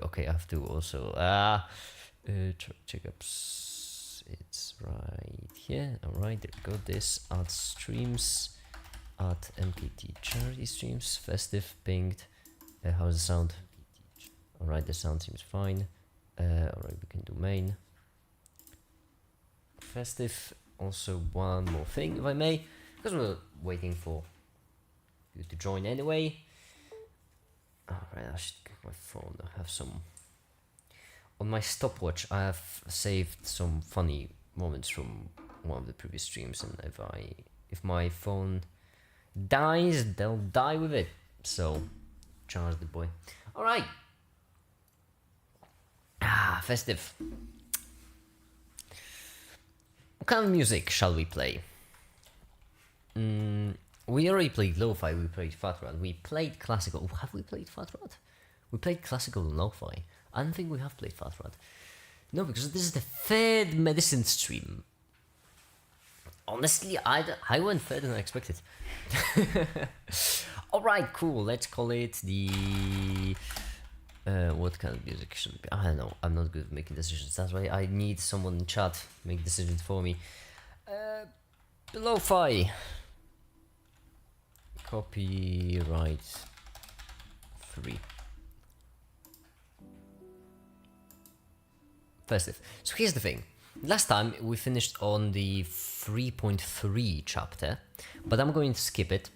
okay, I have to also checkups. It's right here. All right, there we go. This add streams, add MKT charity streams, festive, pinged. How's the sound? All right, the sound seems fine. All right, we can do main. Festive. Also, one more thing, if I may, because we're waiting for you to join anyway. Alright, I should get my phone. I have some. On my stopwatch, I have saved some funny moments from one of the previous streams, and if my phone dies, they'll die with it. So, charge the boy. Alright. Festive. What kind of music shall we play? We already played lo-fi, we played fat rod, we played classical. Have we played fat rod? We played classical and lo-fi. I don't think we have played fat rod. No, because this is the third medicine stream. Honestly, I went further than I expected. Alright, cool, let's call it the... what kind of music should it be? I don't know, I'm not good at making decisions. That's why I need someone in chat to make decisions for me. Lo-fi. Copyright free. Festive. So here's the thing. Last time we finished on the 3.3 chapter, but I'm going to skip it.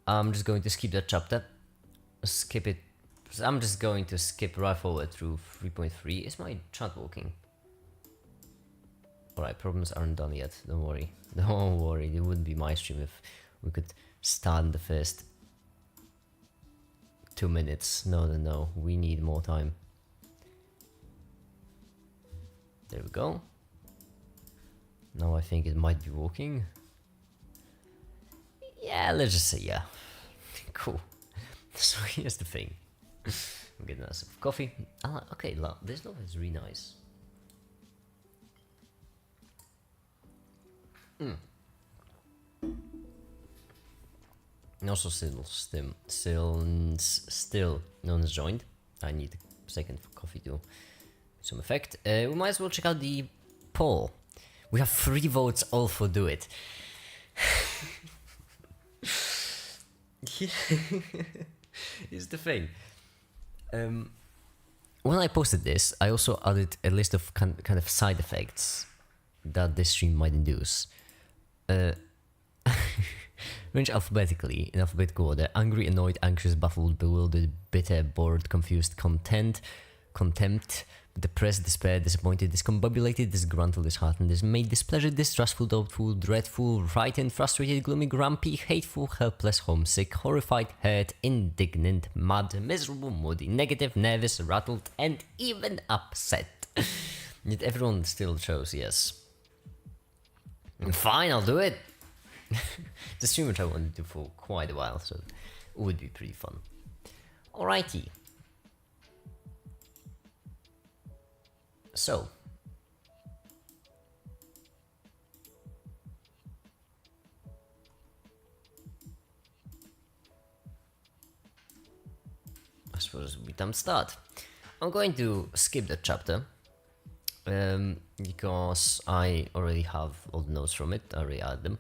I'm just going to skip that chapter. Skip it. I'm just going to skip right forward through 3.3. Is my chat working? Alright, problems aren't done yet. Don't worry. Don't worry. It wouldn't be my stream if we could start in the first 2 minutes. No. We need more time. There we go. Now I think it might be working. Yeah, let's just say yeah. Cool. So here's the thing. I'm getting a sip of coffee. Okay, this love is really nice. And also still no one's joined. I need a second for coffee to some effect. We might as well check out the poll. We have 3 votes all for do it. Here's the thing. When I posted this, I also added a list of kind of side effects that this stream might induce. Range alphabetically, in alphabetical order: angry, annoyed, anxious, baffled, bewildered, bitter, bored, confused, contempt, depressed, despair, disappointed, discombobulated, disgruntled, disheartened, dismayed, displeasure, distrustful, doubtful, dreadful, frightened, frustrated, gloomy, grumpy, hateful, helpless, homesick, horrified, hurt, indignant, mad, miserable, moody, negative, nervous, rattled, and even upset. Yet everyone still chose yes. Fine, I'll do it. The stream which I wanted to do for quite a while, so it would be pretty fun. Alrighty. So. I suppose we can start. I'm going to skip that chapter. Because I already have all the notes from it. I already added them.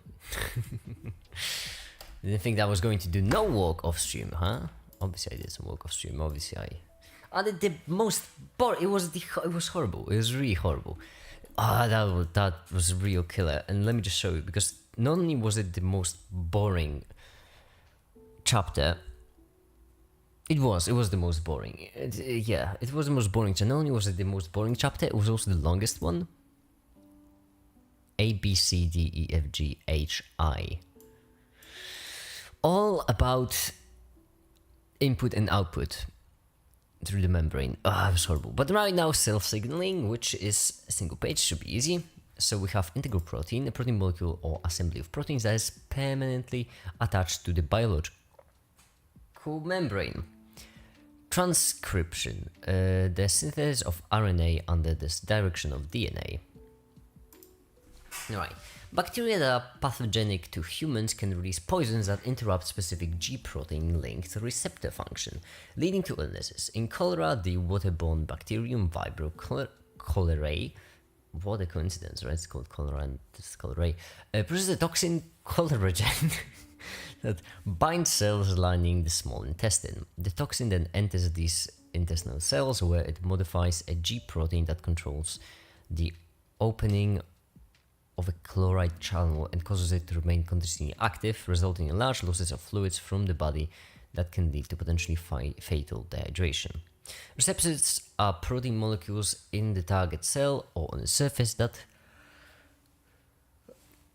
Didn't think that I was going to do no work off stream, huh? Obviously I did some work off stream. Obviously I did the most boring. It was horrible. It was really horrible. That was a real killer. And let me just show you, because not only was it the most boring chapter, it was the most boring. It was the most boring. So not only was it the most boring chapter, it was also the longest one. A, B, C, D, E, F, G, H, I. All about input and output through the membrane. It was horrible. But right now, self-signaling, which is a single page, should be easy. So we have integral protein, a protein molecule or assembly of proteins that is permanently attached to the biological membrane. Transcription, the synthesis of RNA under this direction of DNA. Alright, Bacteria that are pathogenic to humans can release poisons that interrupt specific G protein-linked receptor function, leading to illnesses. In cholera, the waterborne bacterium Vibrio cholerae, what a coincidence, right? It's called cholera and it's cholerae, produces a toxin choleragen that binds cells lining the small intestine. The toxin then enters these intestinal cells where it modifies a G protein that controls the opening of a chloride channel and causes it to remain continuously active, resulting in large losses of fluids from the body that can lead to potentially fatal dehydration. Receptors are protein molecules in the target cell or on the surface that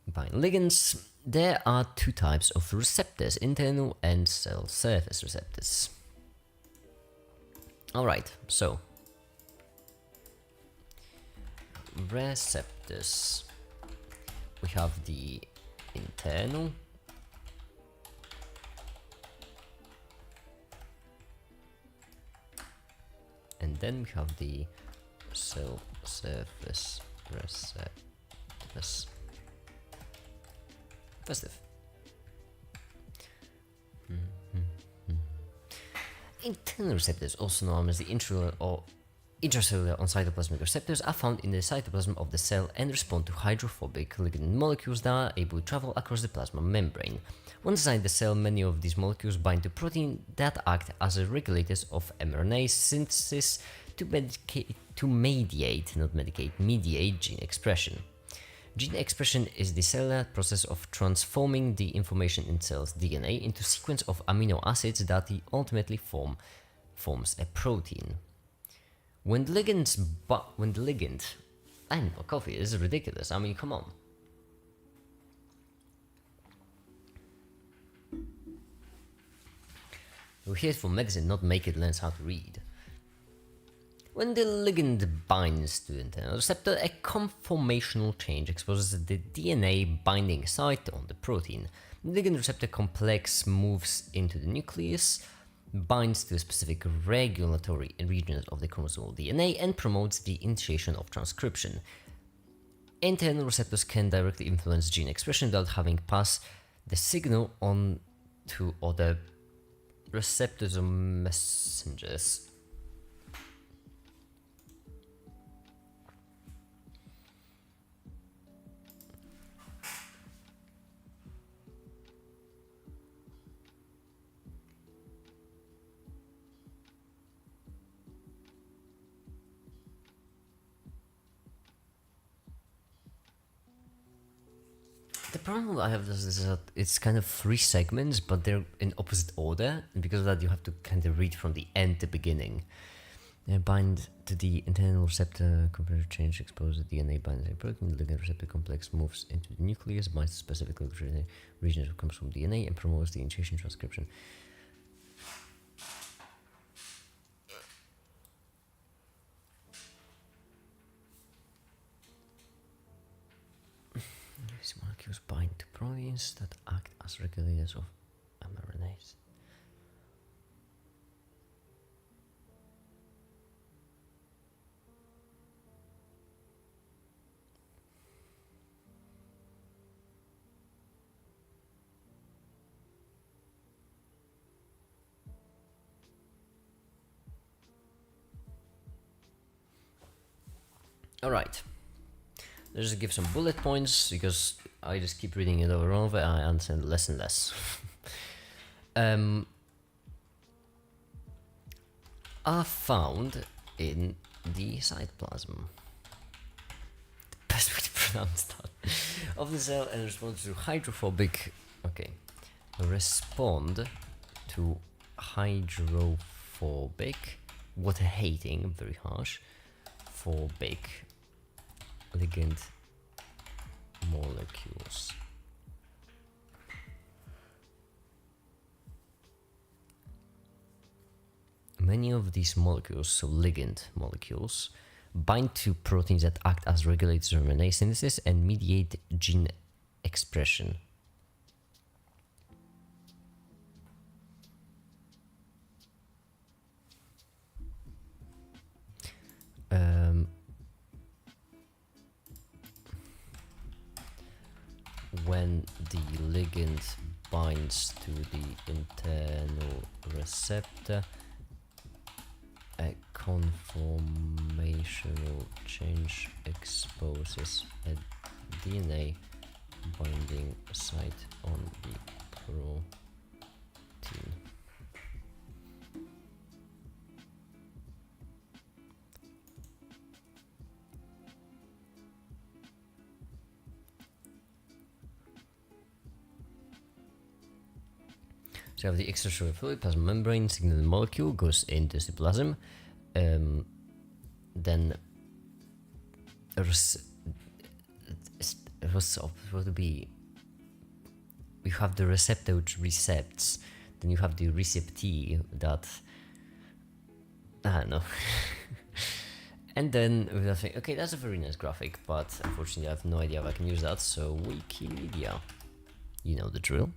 bind ligands. There are two types of receptors, internal and cell surface receptors. Alright, so receptors. We have the internal and then we have the cell surface receptors. Festive. Internal receptors, also known as the intracellular or intracellular and cytoplasmic receptors, are found in the cytoplasm of the cell and respond to hydrophobic ligand molecules that are able to travel across the plasma membrane. Once inside the cell, many of these molecules bind to protein that act as regulators of mRNA synthesis to mediate gene expression. Gene expression is the cellular process of transforming the information in cells' DNA into a sequence of amino acids that ultimately forms a protein. When the ligand, and coffee is ridiculous. I mean, come on. We're here for medicine, not make it learn how to read. When the ligand binds to the internal receptor, a conformational change exposes the DNA binding site on the protein. The ligand receptor complex moves into the nucleus, binds to a specific regulatory region of the chromosomal DNA, and promotes the initiation of transcription. Internal receptors can directly influence gene expression without having passed the signal on to other receptors or messengers. The problem I have is that it's kind of 3 segments, but they're in opposite order, and because of that you have to kind of read from the end to beginning. They bind to the internal receptor, comparative change, expose the DNA binds to the protein, the ligand receptor complex moves into the nucleus, binds to specific regions of chromosomal DNA, and promotes the initiation transcription. These molecules bind to proteins that act as regulators of mRNAs. Alright. Let's just give some bullet points because I just keep reading it over and over and I understand less and less. Are found in the cytoplasm. The best way to pronounce that. Of the cell and respond to hydrophobic. Okay. Respond to hydrophobic, water hating, very harsh, phobic ligand molecules. Many of these molecules, so ligand molecules, bind to proteins that act as regulators of RNA synthesis and mediate gene expression. when the ligand binds to the internal receptor, a conformational change exposes a DNA binding site on the protein. So you have the extracellular fluid, plasma membrane, signal molecule goes into the plasm. Then what would be? You have the receptor which recepts, then you have the receptee that I don't know. And then we think, okay, that's a very nice graphic, but unfortunately I have no idea if I can use that. So Wikimedia, you know the drill.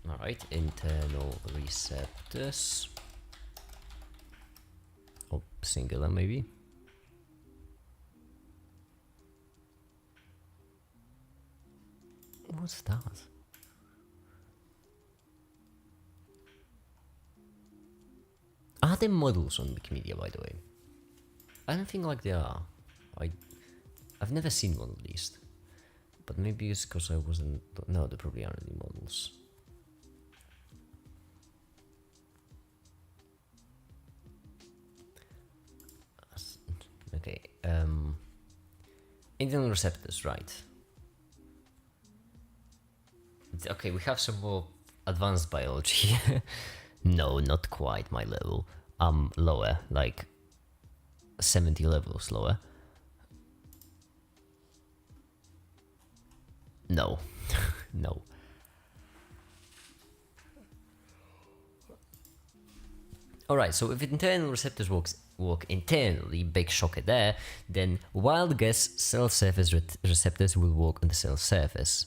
Alright, internal receptors. Oh, singular maybe. What's that? Are there models on Wikimedia, by the way? I don't think like there are. I've never seen one at least. But maybe it's because I wasn't... No, there probably aren't any models. Okay, internal receptors, right. Okay, we have some more advanced biology. No, not quite my level. Lower, like 70 levels lower. No, no. Alright, so if internal receptors work internally, big shocker there, then wild guess cell surface receptors will work on the cell surface.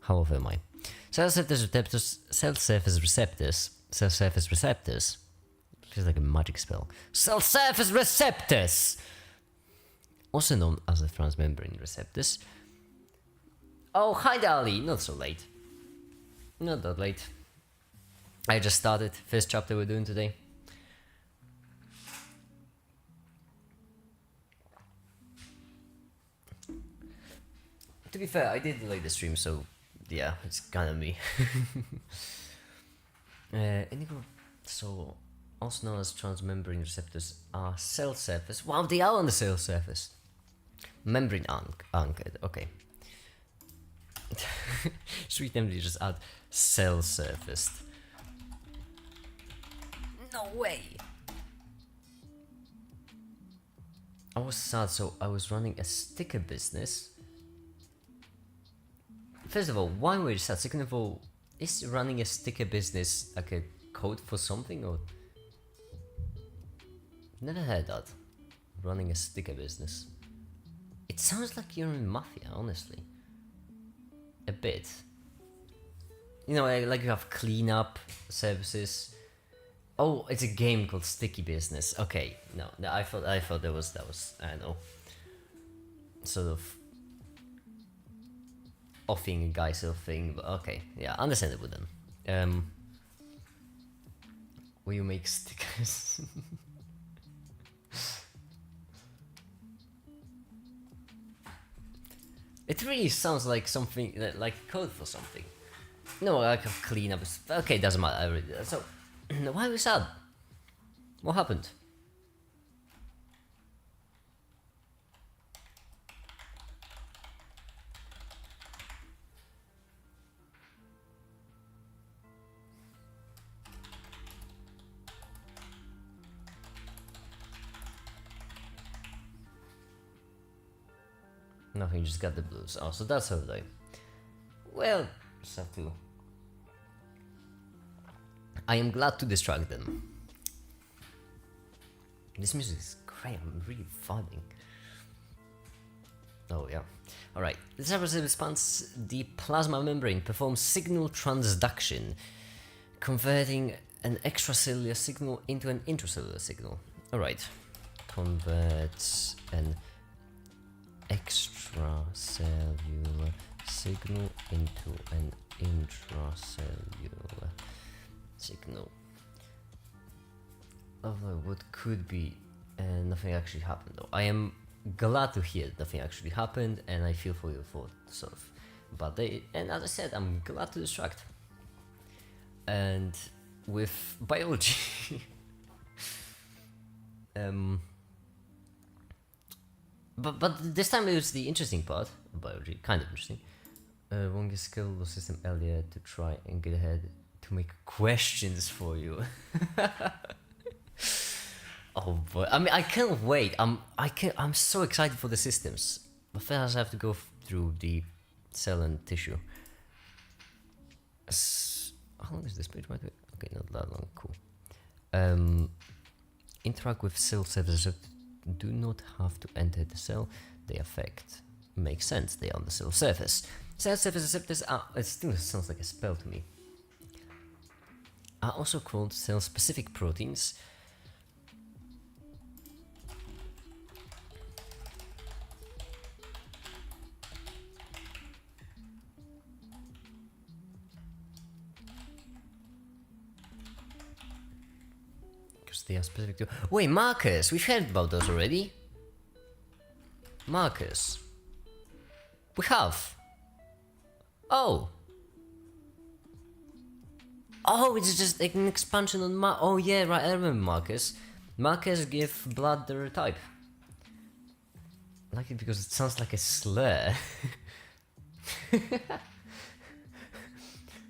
However, am I? Cell surface receptors, feels like a magic spell. Cell surface receptors! Also known as the transmembrane receptors. Oh, hi Dali, not so late. Not that late. I just started, first chapter we're doing today. To be fair, I did delay the stream, so yeah, it's kind of me. So, also known as transmembrane receptors are cell surface. Wow, they are on the cell surface. Membrane anchored, okay. Sweet empty, just add cell surfaced. No way! I was sad, so I was running a sticker business. First of all, why were you sad? Second of all, is running a sticker business like a code for something or? Never heard that. Running a sticker business. It sounds like you're in mafia, honestly. A bit. You know, like you have cleanup services. Oh, it's a game called Sticky Business. Okay, no, I thought that was I don't know, sort of offing a guy sort of thing. But okay, yeah, understandable then. Will you make stickers? It really sounds like something like code for something. No, like a cleanup. Okay, doesn't matter. So, why are we sad? What happened? Nothing, just got the blues. Oh, so that's how they. Well, just have to. I am glad to distract them. This music is great, I'm really vibing. Oh yeah. All right. This receptor response, the plasma membrane performs signal transduction, converting an extracellular signal into an intracellular signal. All right. Converts an extracellular signal into an intracellular signal. Although what could be, nothing actually happened though. I am glad to hear that nothing actually happened, and I feel for you for sort of, but and as I said, I'm glad to distract. And with biology, but this time it was the interesting part of biology, kind of interesting. One skeletal system earlier to try and get ahead to make questions for you. Oh boy! I mean, I can't wait. I'm so excited for the systems. But first, I have to go through the cell and tissue. How long is this page? By the way? Okay, not that long. Cool. Interact with cell surfaces that do not have to enter the cell. They affect. Makes sense. They are on the cell surface. Cell surface receptors are. It still sounds like a spell to me. Are also called cell-specific proteins. They are specific to. Wait, markers! We've heard about those already. Markers. We have. Oh. Oh, it's just like an expansion on oh yeah, right, I remember markers. Markers give blood their type. I like it because it sounds like a slur.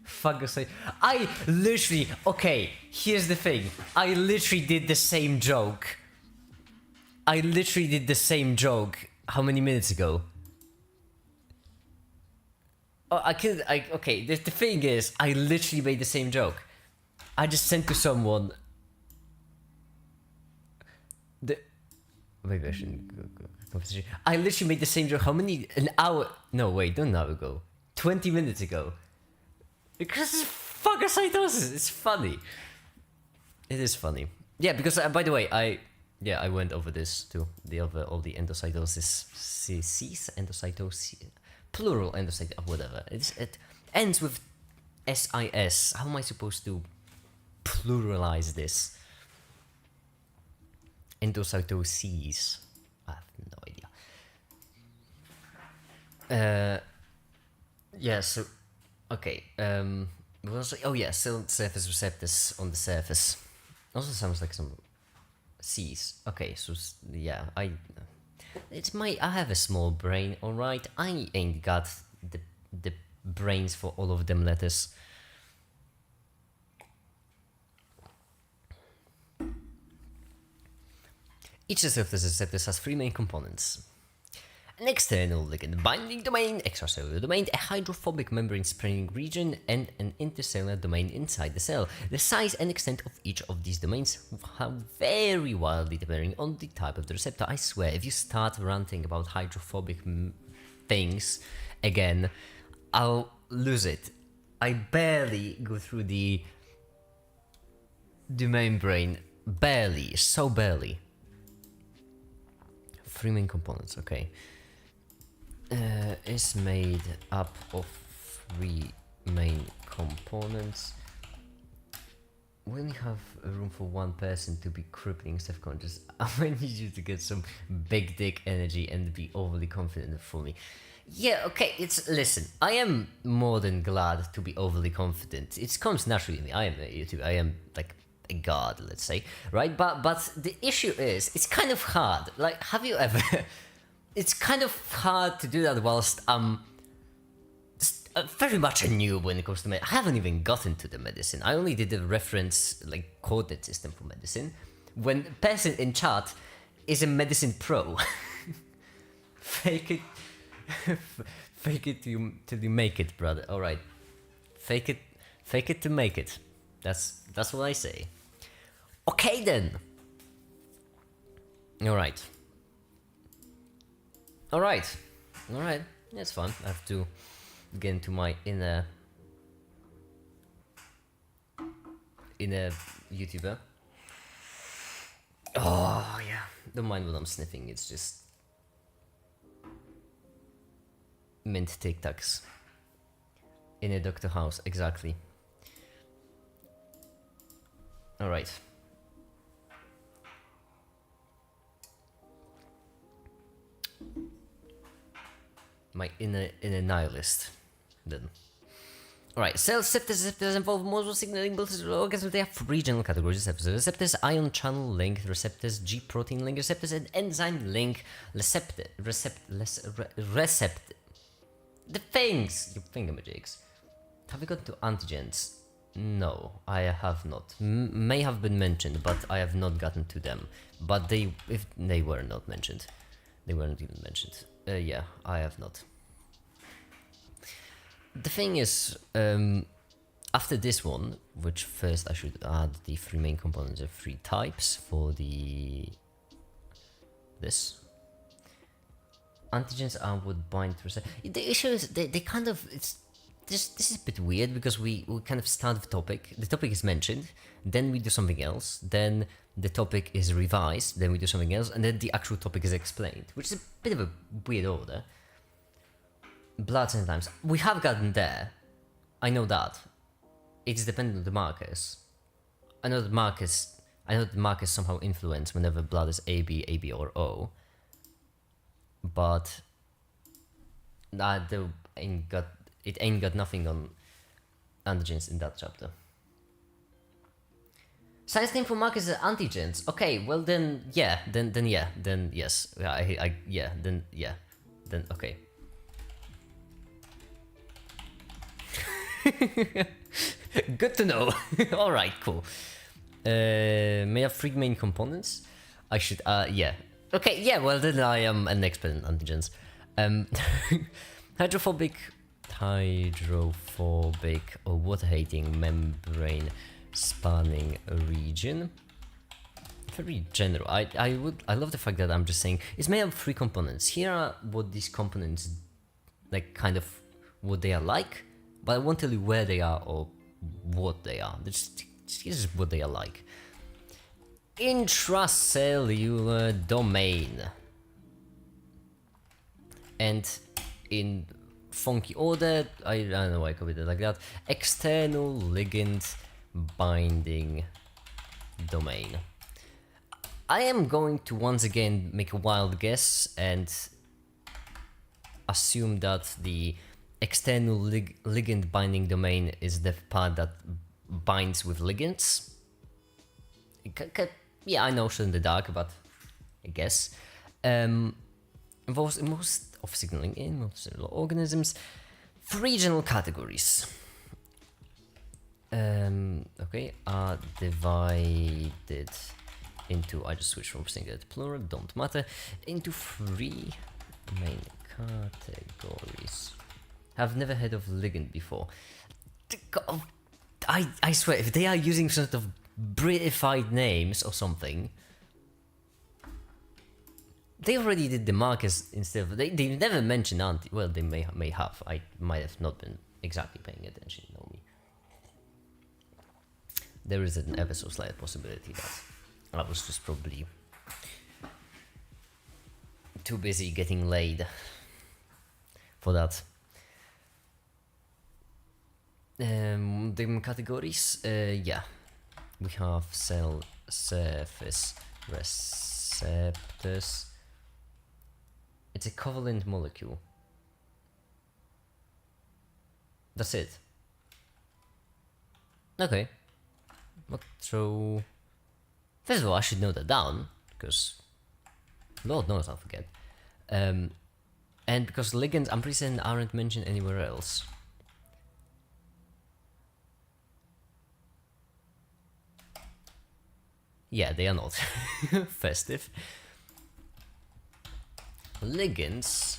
Phagocyte. I literally, okay, here's the thing. I literally did the same joke. How many minutes ago? Oh, okay, the thing is, I literally made the same joke. I just sent to someone. Maybe I shouldn't go. I literally made the same joke. An hour? No, wait, not an hour ago. 20 minutes ago. Because it's phagocytosis. It's funny. It is funny. Yeah, because by the way, I went over this too. All the endocytosis, endocytosis, plural endocytosis, whatever. It ends with SIS. How am I supposed to pluralize this? Endocytoses. I have no idea. Yeah. So. Okay, oh yeah, cell surface receptors on the surface. Also sounds like some C's. Okay, so yeah, I have a small brain, alright? I ain't got the brains for all of them letters. Each surface receptor has three main components. An external ligand binding domain, extracellular domain, a hydrophobic membrane spraying region, and an intercellular domain inside the cell. The size and extent of each of these domains vary wildly depending on the type of the receptor. I swear, if you start ranting about hydrophobic things again, I'll lose it. I barely go through the membrane. Barely, so barely. Three main components, okay. Is made up of three main components. We only have room for one person to be crippling self-conscious. I might need you to get some big dick energy and be overly confident for me. Yeah, okay, listen, I am more than glad to be overly confident. It comes naturally to me. I am a YouTuber. I am like a god, let's say, right? But the issue is, it's kind of hard. Like, have you ever... It's kind of hard to do that whilst very much a noob when it comes to medicine. I haven't even gotten to the medicine. I only did the reference, like, coordinate system for medicine. When the person in chat is a medicine pro. Fake it. Fake it till you make it, brother. Alright. Fake it to make it. That's what I say. Okay then. Alright. Alright, that's fun. I have to get into my inner YouTuber. Oh yeah, don't mind what I'm sniffing. It's just mint Tic Tacs in a Doctor House, exactly. All right. My inner nihilist, then. Alright, cell receptors involve multiple signaling organisms. They have three general categories: receptors, ion channel link receptors, G protein link receptors, and enzyme link receptor. The things, you thingamajigs. Have we got to antigens? No, I have not. May have been mentioned, but I have not gotten to them. But if they were not mentioned, they weren't even mentioned. Yeah, I have not. The thing is, after this one, which first I should add the three main components of three types for this. Antigens are what bind to receptors. The issue is they kind of, this is a bit weird because we kind of start the topic. The topic is mentioned, then we do something else, then the topic is revised, then we do something else, and then the actual topic is explained, which is a bit of a weird order. Blood enzymes. We have gotten there. I know that. It is dependent on the markers. I know the markers somehow influence whenever blood is AB, or O. But it ain't got nothing on antigens in that chapter. Science name for markers is antigens. Okay, well then yes. Then okay. Good to know. Alright, cool. May have three main components. I should, yeah. Okay, yeah, well then I am an expert in antigens. Hydrophobic or water-hating membrane spanning region. Very general. I love the fact that I'm just saying it's made of three components. Here are what these components, like, kind of what they are like. But I won't tell you where they are or what they are. Here's what they are like. Intracellular domain. And in funky order, I don't know why I copied it like that. External ligand binding domain. I am going to once again make a wild guess and assume that the external ligand binding domain is the part that binds with ligands. Yeah, I know shot in the dark, but I guess. Involves most of signaling in multicellular organisms. Three general categories. Okay, are divided into, I just switched from singular to plural, don't matter, into three main categories. I've never heard of ligand before. I swear, if they are using sort of Britified names or something, they already did the markers instead of... They never mentioned anti... Well, they may have. I might have not been exactly paying attention, you know me. There is an ever so slight possibility that I was just probably too busy getting laid for that. The categories, yeah, we have cell surface receptors. It's a covalent molecule. That's it. Okay. So, first of all, I should note that down because Lord knows I'll forget. And because ligands, I'm pretty certain, aren't mentioned anywhere else. Yeah, they are not. Festive. Ligands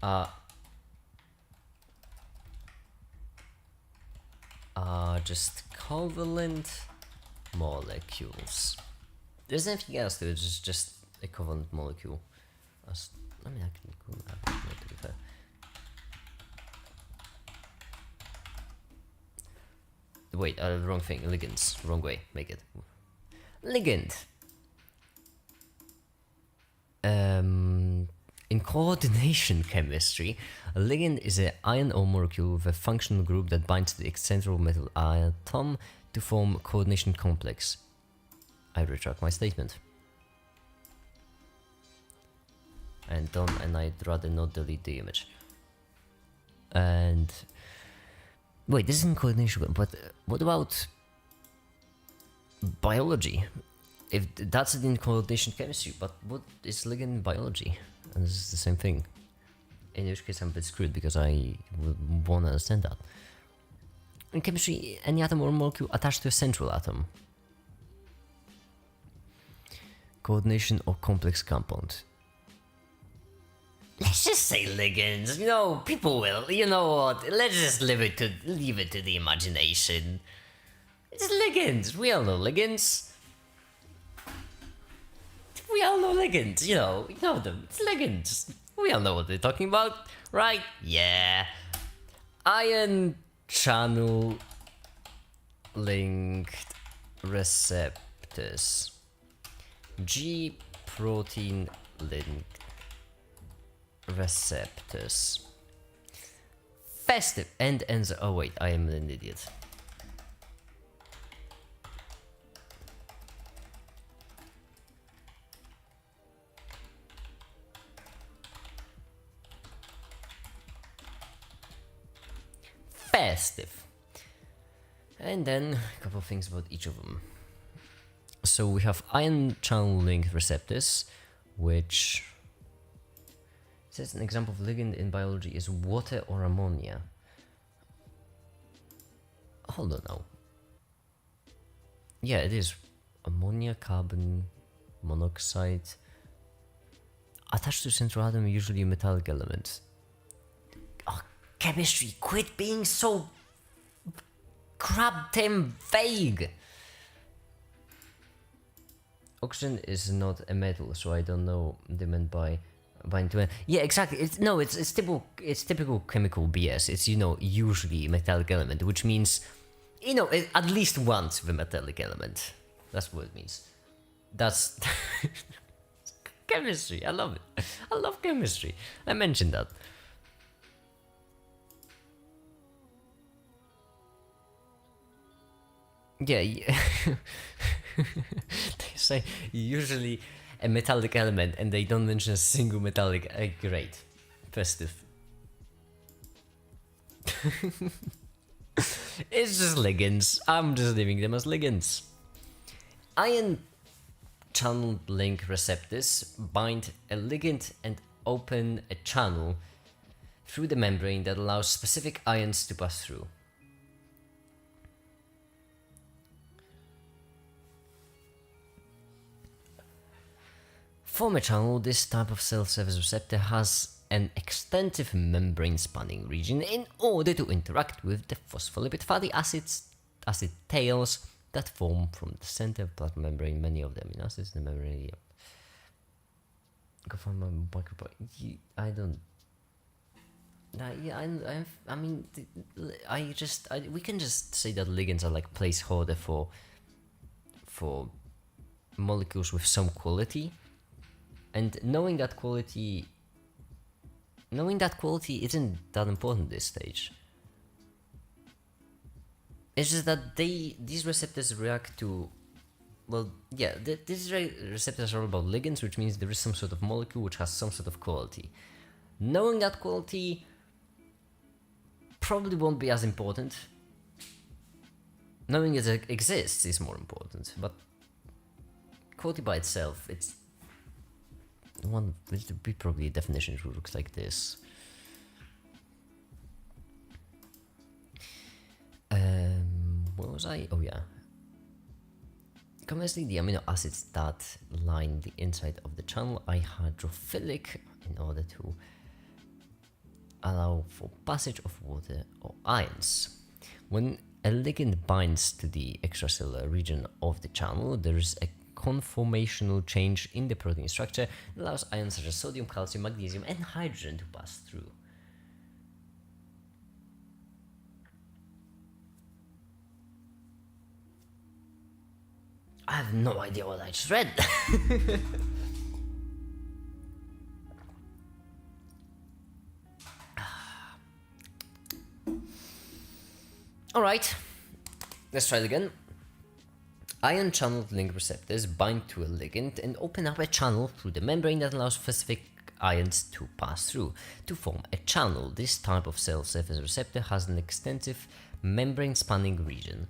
are just covalent molecules. There's anything else to it, it's just a covalent molecule. I mean, I can Google that, to be fair. Wait, wrong thing. Ligands. Wrong way. Make it. Ligand. In coordination chemistry, a ligand is an ion or molecule with a functional group that binds to the central metal atom to form a coordination complex. I retract my statement. And I'd rather not delete the image. And wait, this isn't coordination, but what about biology? If that's in coordination chemistry, but what is ligand biology? And this is the same thing. In which case I'm a bit screwed because I would want to understand that. In chemistry, any atom or molecule attached to a central atom. Coordination or complex compound. Let's just say ligands. You know, people will. You know what? Let's just leave it to the imagination. It's ligands. We all know ligands. We all know ligands. You know them. It's ligands. We all know what they're talking about, right? Yeah. Ion channel linked receptors. G protein linked receptors. Festive and enzyme. Oh wait, I am an idiot. Festive. And then a couple of things about each of them. So we have ion channel linked receptors, which says an example of ligand in biology is water or ammonia. Hold on now. Yeah, it is ammonia, carbon monoxide. Attached to central atom, usually a metallic element. Oh, chemistry, quit being so goddamn vague. Oxygen is not a metal, so I don't know what they meant by bind to. Yeah, exactly. It's typical chemical BS. It's usually a metallic element, which means at least once the metallic element. That's what it means. That's chemistry. I love it. I love chemistry. I mentioned that. Yeah. They say usually a metallic element and they don't mention a single metallic. Great. Festive. It's just ligands. I'm just leaving them as ligands. Ion channel link receptors bind a ligand and open a channel through the membrane that allows specific ions to pass through. Form a channel, this type of cell-surface receptor has an extensive membrane-spanning region in order to interact with the phospholipid fatty acid tails that form from the center of plasma membrane. Many of them in acids in the membrane. Yep. Go for my microbiome. I don't. Yeah, I mean, we can just say that ligands are like placeholder for molecules with some quality. And knowing that quality isn't that important at this stage. It's just that these receptors react to, these receptors are all about ligands, which means there is some sort of molecule which has some sort of quality. Knowing that quality probably won't be as important. Knowing it exists is more important, but quality by itself, it's one. It would be probably a definition which looks like this. What was I? Oh yeah. Conversely, the amino acids that line the inside of the channel are hydrophilic in order to allow for passage of water or ions. When a ligand binds to the extracellular region of the channel, there is a conformational change in the protein structure that allows ions such as sodium, calcium, magnesium, and hydrogen to pass through. I have no idea what I just read. Alright, let's try it again. Ion channel link receptors bind to a ligand and open up a channel through the membrane that allows specific ions to pass through. To form a channel, this type of cell surface receptor has an extensive membrane-spanning region.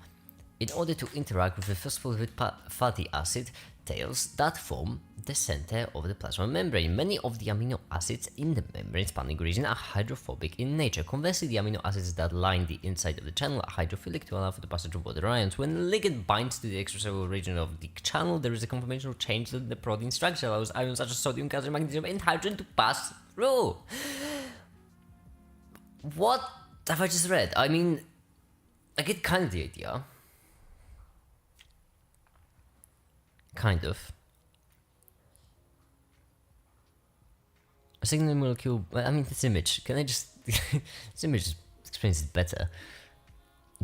In order to interact with the phospholipid fatty acid tails that form the center of the plasma membrane, many of the amino acids in the membrane-spanning region are hydrophobic in nature. Conversely, the amino acids that line the inside of the channel are hydrophilic to allow for the passage of water ions. When a ligand binds to the extracellular region of the channel, there is a conformational change in the protein structure that allows ions such as sodium, calcium, magnesium, and hydrogen to pass through. What have I just read? I mean, I get kind of the idea. Kind of. A signaling molecule. I mean, this image. Can I just. This image explains it better.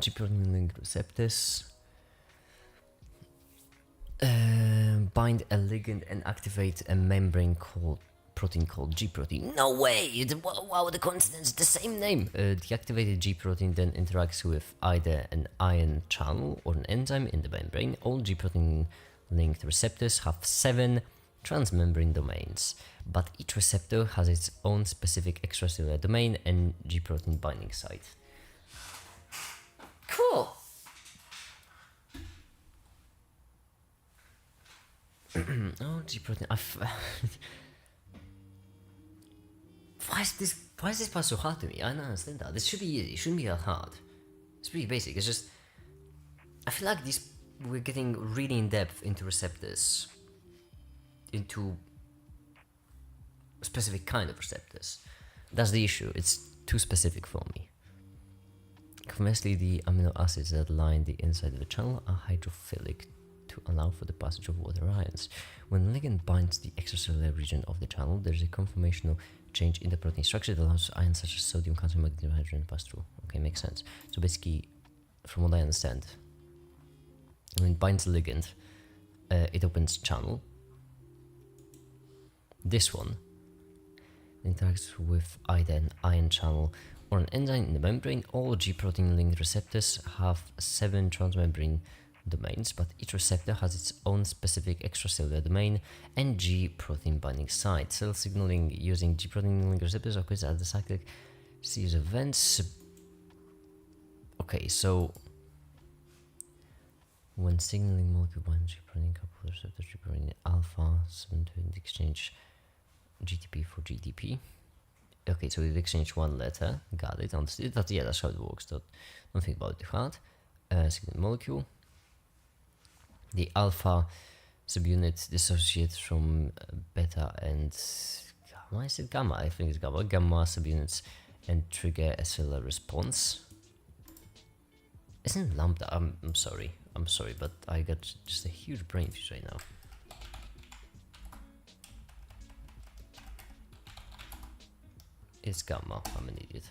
G protein link receptors. Bind a ligand and activate a membrane protein called G protein. No way! Wow, the coincidence, the same name! The activated G protein then interacts with either an ion channel or an enzyme in the membrane. All G protein linked receptors have 7 transmembrane domains, but each receptor has its own specific extracellular domain and G protein binding site. Cool! Oh, G protein. Why is this part so hard to me? I don't understand that. This should be easy. It shouldn't be that hard. It's pretty basic. It's just I feel like we're getting really in depth into receptors, into a specific kind of receptors. That's the issue. It's too specific for me. Conversely, the amino acids that line the inside of the channel are hydrophilic to allow for the passage of water ions. When the ligand binds the extracellular region of the channel, there is a conformational change in the protein structure that allows ions such as sodium, calcium, magnesium, and hydrogen to pass through. Okay, makes sense. So basically, from what I understand, when it binds the ligand, it opens channel. This one interacts with either an ion channel or an enzyme in the membrane. All G protein linked receptors have 7 transmembrane domains, but each receptor has its own specific extracellular domain and G protein binding site. Cell signaling using G protein linked receptors occurs at the cyclic series of events. Okay, so when signaling molecule binds G protein coupled receptor G protein alpha subunit exchange GTP for GTP. Okay, so we've exchanged one letter. Got it. Understood. Yeah, that's how it works. Don't think about it too hard. Signaling molecule. The alpha subunit dissociates from beta and gamma. Is it gamma? I think it's gamma. Gamma subunits and trigger a cellular response. Isn't lambda? I'm sorry. I'm sorry, but I got just a huge brain fuse right now. It's gamma. I'm an idiot.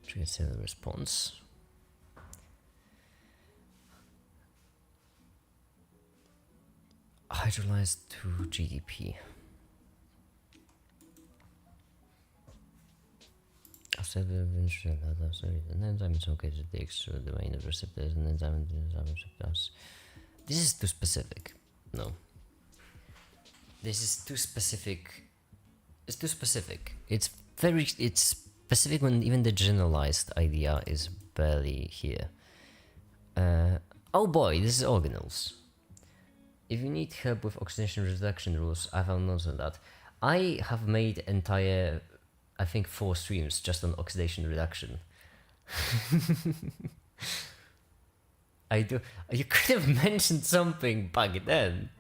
Trigger cellular response. Hydrolyzed to GDP. After the eventual an enzyme is located the extra domain of receptors and enzyme receptors. This is too specific. No. This is too specific. It's too specific. It's specific when even the generalized idea is barely here. Oh boy, this is organelles. If you need help with oxidation reduction rules, I found notes on that. I have made entire, I think 4 streams just on oxidation reduction. I do. You could have mentioned something back then.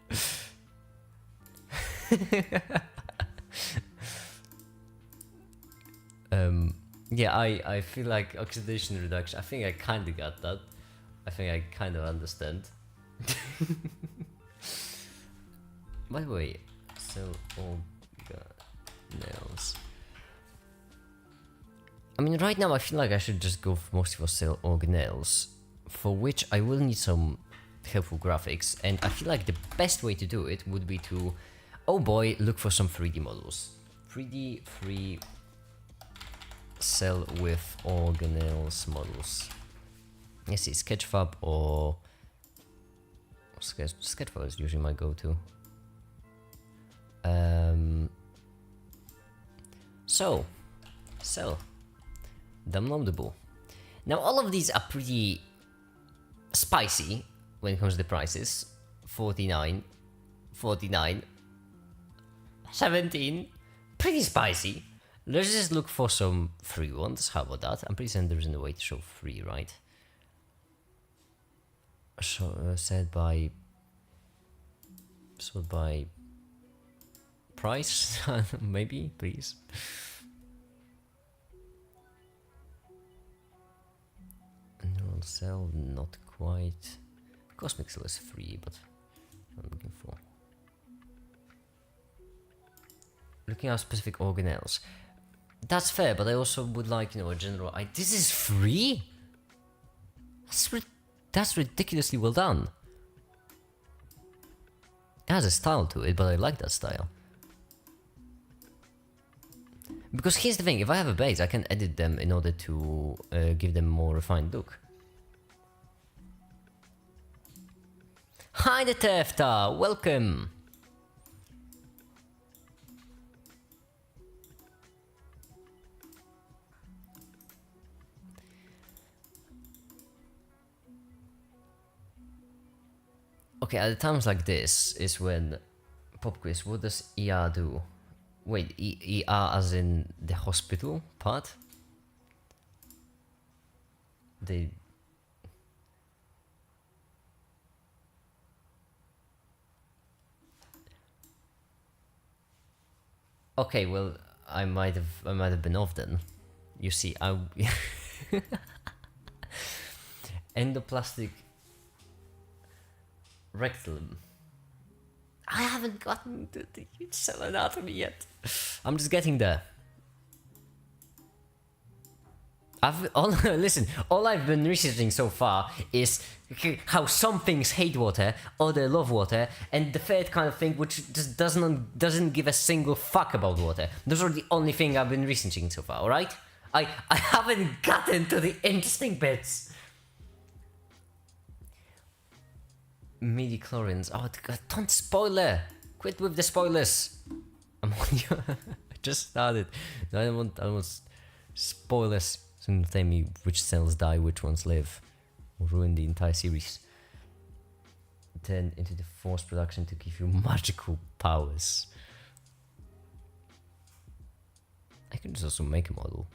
Yeah, I feel like oxidation reduction. I think I kind of got that. I think I kind of understand. By the way, cell organelles. I mean, right now I feel like I should just go mostly for cell organelles, for which I will need some helpful graphics, and I feel like the best way to do it would be to, oh boy, look for some 3D models. 3D free cell with organelles models. Let's see, Sketchfab or Sketchfab is usually my go-to. So, cell downloadable. Now all of these are pretty spicy when it comes to the prices. 49, 49, 17, pretty spicy. Let's just look for some free ones. How about that? I'm pretty certain there isn't a way to show free, right? So, sold by price, maybe, please. Neural cell, not quite. Cosmic cell is free, but I'm looking for. Looking at specific organelles. That's fair, but I also would like, a general. This is free? That's ridiculously well done. It has a style to it, but I like that style. Because here's the thing, if I have a base, I can edit them in order to give them a more refined look. Hi, the Tefta, welcome. Okay, at times like this is when pop quiz. What does ER do? Wait, ER as in the hospital part? They. Okay, well, I might have been off then. You see, endoplastic rectum. I haven't gotten to the huge cell anatomy yet. I'm just getting there. Listen, all I've been researching so far is how some things hate water, others love water, and the third kind of thing which just doesn't give a single fuck about water. Those are the only thing I've been researching so far, alright? I haven't gotten to the interesting bits. Midi-chlorians. Oh, God, don't spoiler! Quit with the spoilers! I'm on you. I just started. I don't want spoilers. Someone tell me which cells die, which ones live. Or ruin the entire series. Turn into the force production to give you magical powers. I could just also make a model.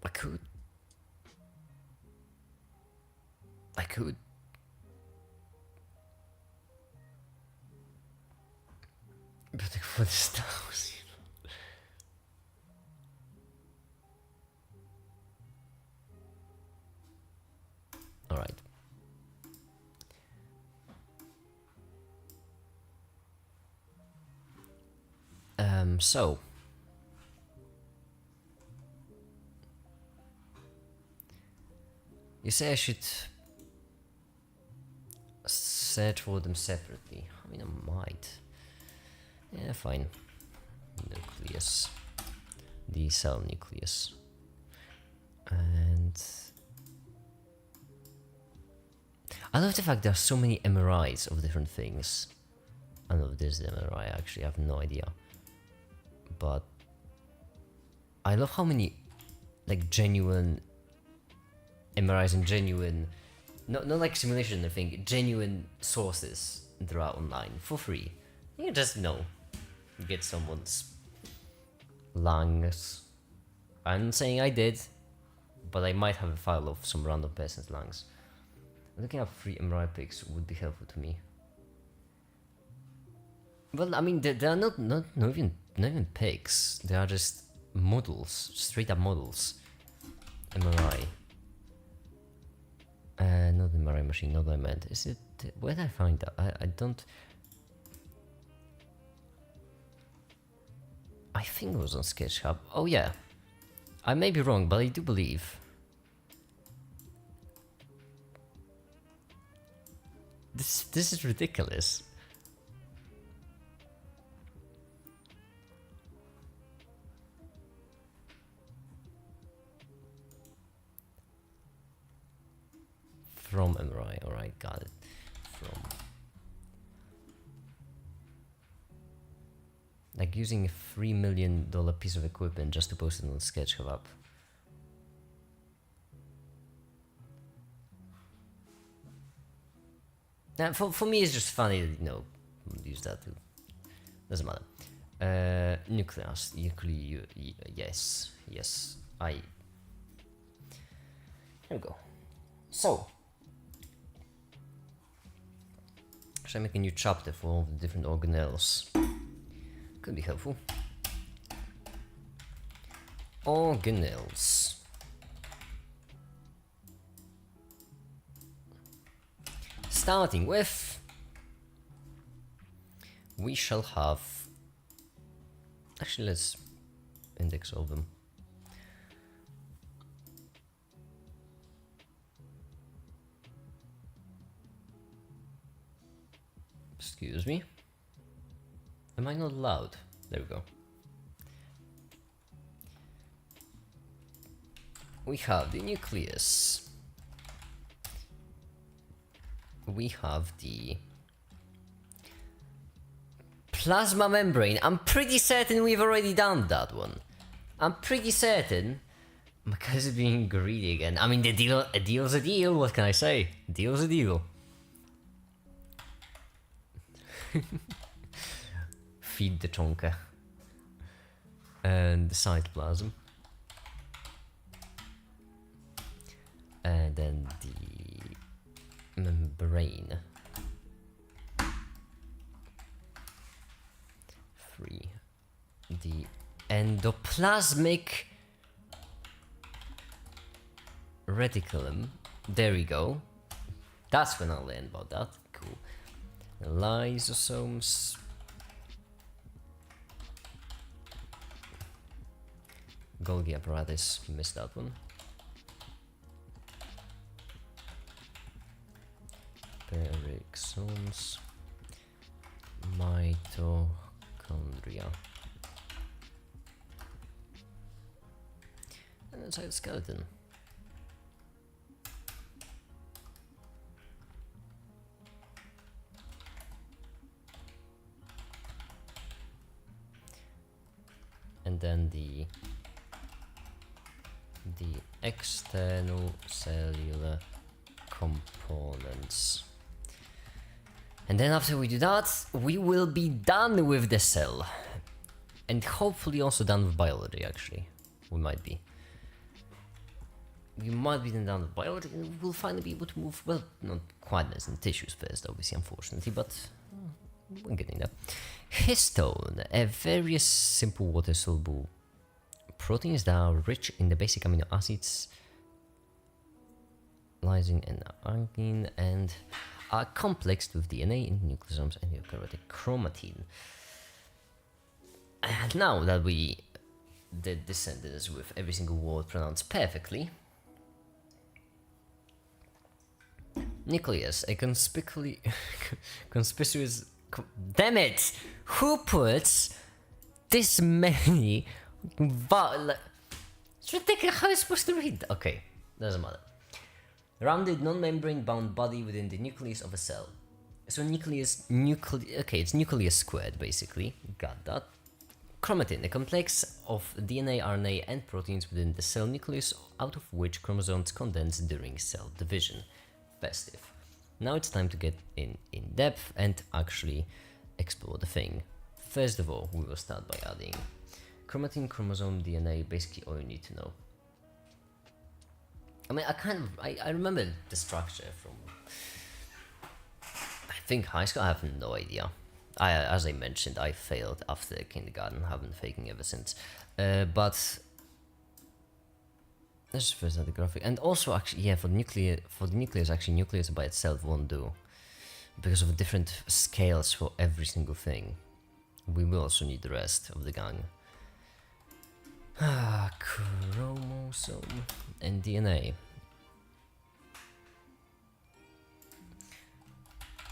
I could. But for the stars, Alright. So you say I should search for them separately. I mean, I might. Yeah, fine. Nucleus. The cell nucleus. And I love the fact there are so many MRIs of different things. I don't know if this is MRI, actually, I have no idea. But I love how many like genuine MRIs and genuine, not like simulation, I think, genuine sources there are online for free. You just get someone's lungs. I'm not saying I did, but I might have a file of some random person's lungs. Looking up free MRI pics would be helpful to me. Well, I mean, they are not even pics. They are just models, straight up models. MRI. Not the Murray machine, not what I meant. Is it... Where did I find that? I don't... I think it was on SketchUp. Oh yeah. I may be wrong, but I do believe... This is ridiculous. From MRI, alright, got it. From... Like using a $3 million piece of equipment just to post it on SketchUp. Now, for me, it's just funny that, you know, use that too. Doesn't matter. Nucleus, yes, here we go. So, should I make a new chapter for all the different organelles? Could be helpful. Organelles. Starting with, we shall have, actually let's index all of them. Excuse me. Am I not loud? There we go. We have the nucleus. We have the plasma membrane. I'm pretty certain we've already done that one. I'm pretty certain. My guy's being greedy again. I mean, a deal's a deal. What can I say? A deal's a deal. Feed the chonka. And the cytoplasm. And then the membrane. 3. The endoplasmic reticulum. There we go. That's when I'll learn about that. Cool. Lysosomes. Golgi apparatus. Missed that one. Peroxisomes. Mitochondria. And then cytoskeleton. And then the external cellular components. And then after we do that, we will be done with the cell. And hopefully also done with biology, actually. We might be. We might be done with biology, and we'll finally be able to move, well, not quite as in tissues first, obviously, unfortunately, but we're getting there. Histone, a very simple water-soluble proteins that are rich in the basic amino acids lysine and arginine, and are complexed with DNA in nucleosomes and eukaryotic chromatin. And now that we did this sentence with every single word pronounced perfectly, nucleus, a conspicuous... Damn it! Who puts this many... It's ridiculous, how are you supposed to read? Okay, doesn't matter. Rounded, non-membrane bound body within the nucleus of a cell. So okay, it's nucleus squared, basically. Got that. Chromatin, a complex of DNA, RNA, and proteins within the cell nucleus, out of which chromosomes condense during cell division. Festive. Now it's time to get in depth and actually explore the thing. First of all, we will start by adding chromatin, chromosome, DNA, basically all you need to know. I mean, I remember the structure from, I think, high school. I have no idea. As I mentioned, I failed after kindergarten, haven't faking ever since. But Let's just first at the graphic. And also, actually, yeah, for the nucleus, actually, nucleus by itself won't do. Because of different scales for every single thing. We will also need the rest of the gang. Chromosome and DNA.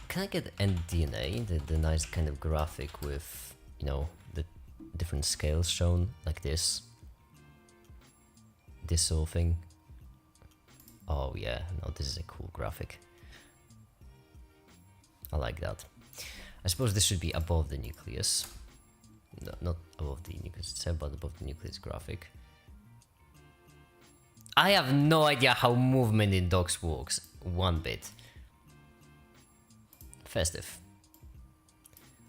Can I get nDNA, the nice kind of graphic with, you know, the different scales shown, like this? This sort of thing. Oh yeah, no, this is a cool graphic. I like that. I suppose this should be above the nucleus. No, not above the nucleus itself, but above the nucleus graphic. I have no idea how movement in dogs works. One bit. Festive.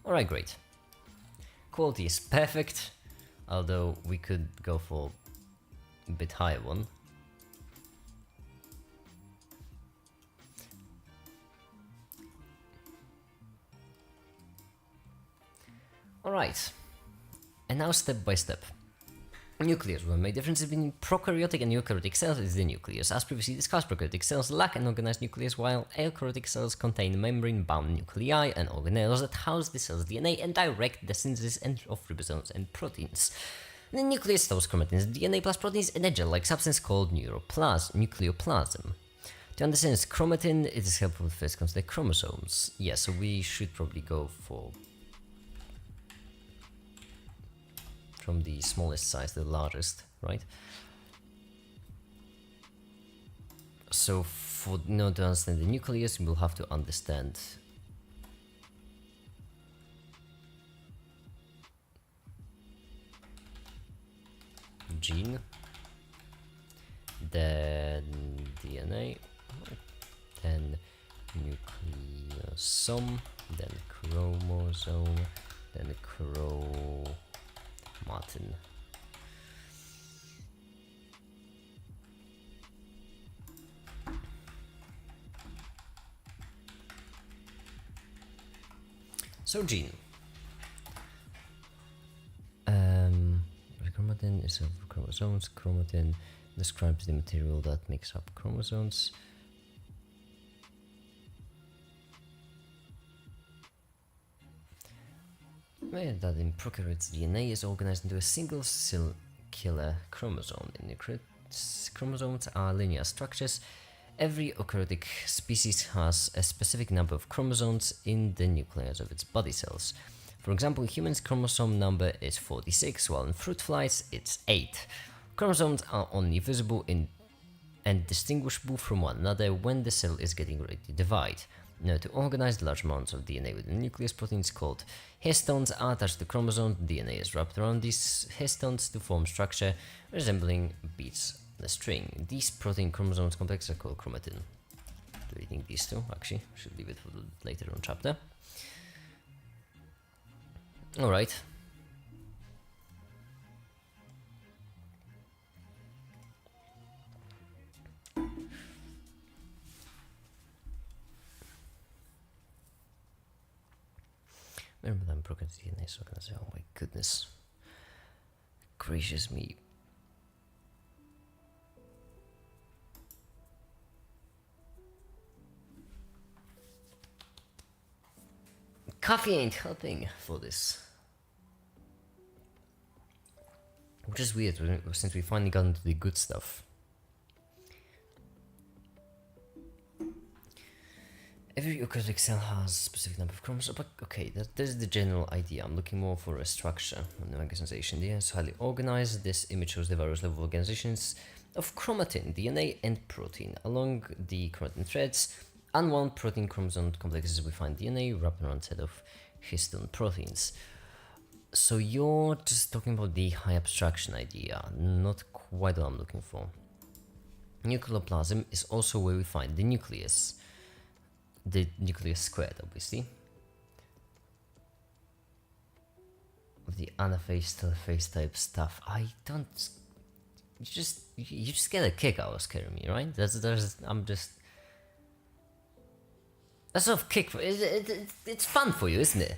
Alright, great. Quality is perfect, although we could go for a bit higher one. Alright, and now step by step. Nucleus. One main difference between prokaryotic and eukaryotic cells is the nucleus. As previously discussed, prokaryotic cells lack an organized nucleus, while eukaryotic cells contain membrane-bound nuclei and organelles that house the cell's DNA and direct the synthesis of ribosomes and proteins. The nucleus stores chromatins, DNA plus proteins in a gel-like substance called nucleoplasm. To understand its chromatin, it is helpful if first comes to the chromosomes. Yeah, so we should probably go for from the smallest size to the largest, right? So for to understand the nucleus, we'll have to understand gene, then DNA, then nucleosome, then chromosome, then Martin. So gene. Chromatin is of chromosomes. Chromatin describes the material that makes up chromosomes. That in prokaryotes, DNA is organized into a single cell-killer chromosome. In chromosomes are linear structures. Every eukaryotic species has a specific number of chromosomes in the nucleus of its body cells. For example, humans' chromosome number is 46, while in fruit flies it's 8. Chromosomes are only visible and distinguishable from one another when the cell is getting ready to divide. Now, to organize large amounts of DNA within the nucleus, proteins called histones are attached to chromosomes. DNA is wrapped around these histones to form structure resembling beads on a string. These protein chromosomes complexes are called chromatin. Deleting these two, actually, should leave it for the later on chapter. Alright. Remember that prokaryotic DNA is organized. Oh my goodness. Gracious me. Coffee ain't helping for this. Which is weird since we finally got into the good stuff. Every eukaryotic cell has a specific number of chromosomes, but okay, there's the general idea. I'm looking more for a structure and organization. DNA is highly organized. This image shows the various level organizations of chromatin, DNA, and protein. Along the chromatin threads, unwound protein chromosome complexes, we find DNA wrapped around a set of histone proteins. So you're just talking about the high abstraction idea, not quite what I'm looking for. Nucleoplasm is also where we find the nucleus. The nucleus squared, obviously. Of the anaphase, telophase type stuff. I don't. You just get a kick out of scaring me, right? I'm just. That's sort of kick. It's fun for you, isn't it?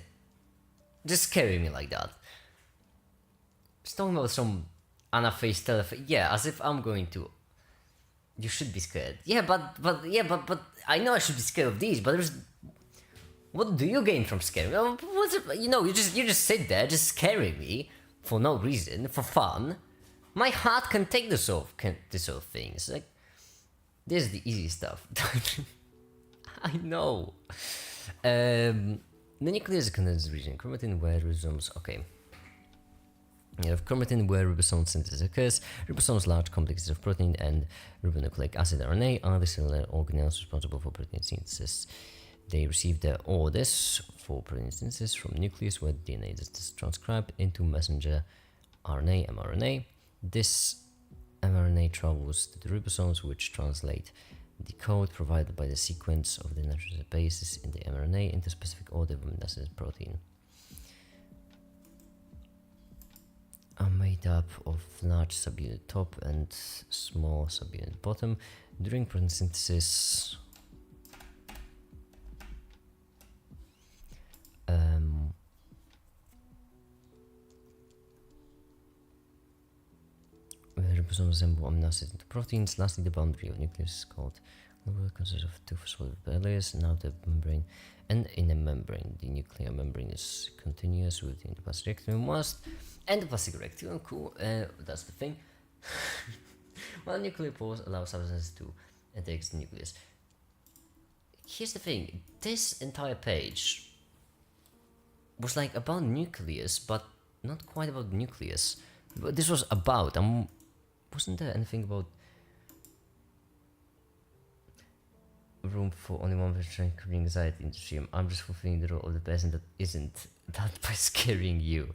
Just scaring me like that. Just talking about some anaphase, telophase. Yeah, as if I'm going to You should be scared. Yeah, but I know I should be scared of these, but there's. What do you gain from scaring? What's it, you just sit there, just scaring me for no reason, for fun. My heart can take this sort of things. Like, this is the easy stuff. I know. The nucleus is a condensed region. Chromatin where ribosomes. Okay. You have chromatin where ribosome synthesis occurs. Ribosomes, large complexes of protein and ribonucleic acid RNA, are the cellular organelles responsible for protein synthesis. They receive their orders for protein synthesis from nucleus, where DNA is transcribed into messenger RNA, mRNA. This mRNA travels to the ribosomes, which translate the code provided by the sequence of the nitrogen bases in the mRNA into specific order of amino acid protein. Are made up of large subunit top and small subunit bottom. During protein synthesis, ribosomes resemble amino acids into proteins. Lastly, the boundary of nucleus is called consists of two phospholipid layers and outer membrane and inner membrane. The nuclear membrane is continuous with the endoplasmic reticulum whilst endoplasmic reticulum, cool, that's the thing. While nuclear pores allow substances to enter the nucleus. Here's the thing, this entire page was like about nucleus, but not quite about nucleus. But this was about, wasn't there anything about room for only one person creating anxiety in the stream? I'm just fulfilling the role of the person that isn't that by scaring you.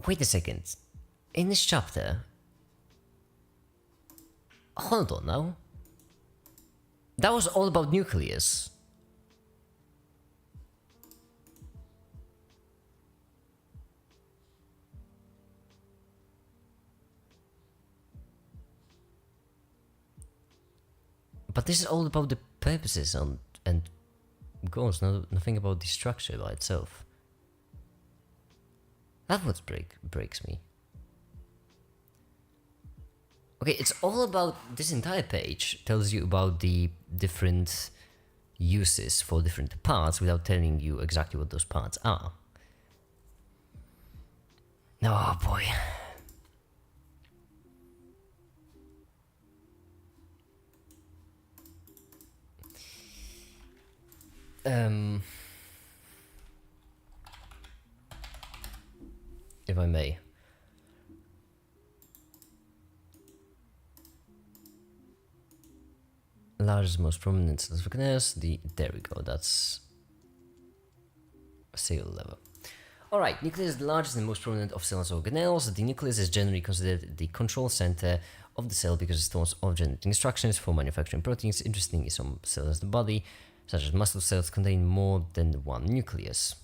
Wait a second. In this chapter, hold on now. That was all about nucleus. But this is all about the purposes and goals, nothing about the structure by itself. That's what breaks me. Okay, it's all about, this entire page tells you about the different uses for different parts without telling you exactly what those parts are. Oh boy. If I may. Largest, most prominent cells of organelles. There we go, that's cell level. Alright, nucleus is the largest and most prominent of cells organelles. The nucleus is generally considered the control center of the cell because it stores all genetic instructions for manufacturing proteins. Interestingly, some cells in the body, such as muscle cells, contain more than one nucleus.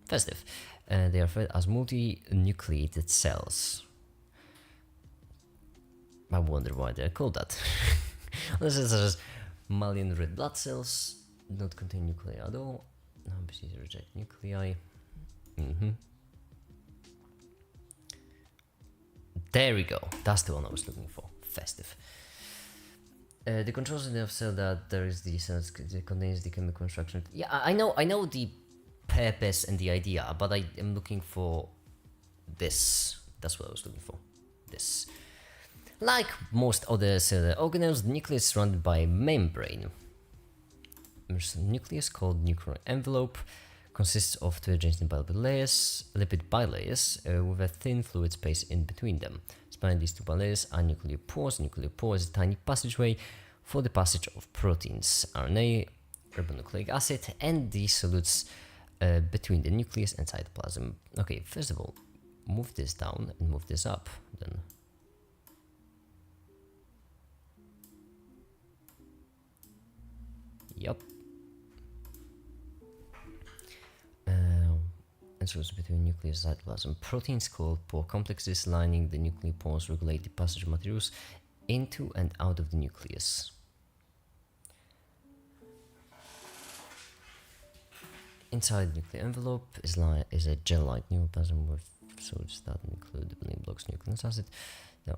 Festive. They are referred as multinucleated cells. I wonder why they're called that. Such as mammalian red blood cells do not contain nuclei at all. These reject nuclei. There we go. That's the one I was looking for. Festive. The controls in the cell that there is the cells contains the chemical instruction. Yeah, I know the purpose and the idea, but I am looking for this. That's what I was looking for. This. Like most other cellular organelles, the nucleus is surrounded by a membrane. There's a nucleus called nuclear envelope, consists of two adjacent lipid bilayers with a thin fluid space in between them. Spanning these two bilayers are nuclear pores. Nuclear pore is a tiny passageway for the passage of proteins, RNA, ribonucleic acid, and the solutes between the nucleus and cytoplasm. Okay, first of all, move this down and move this up, then. Yup. And so it's between nucleus and cytoplasm. Proteins called pore complexes lining the nuclear pores regulate the passage of materials into and out of the nucleus. inside the nuclear envelope is a gel-like neoplasm with solutes that include the building blocks nucleic acid. There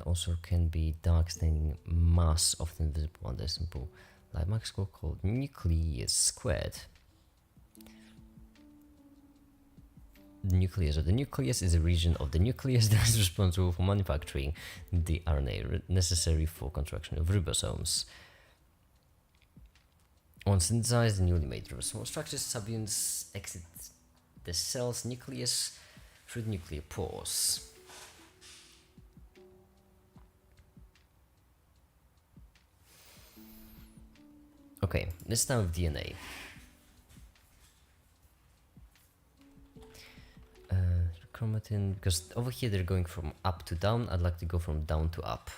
also can be dark staining mass, often visible under a simple light microscope, called nucleus squared. The nucleus of the nucleus is a region of the nucleus that is responsible for manufacturing the RNA necessary for construction of ribosomes. Once synthesized, the newly made ribosomal structures, subunits exit the cell's nucleus through the nuclear pores. Okay, this time with DNA. Chromatin, because over here they're going from up to down, I'd like to go from down to up.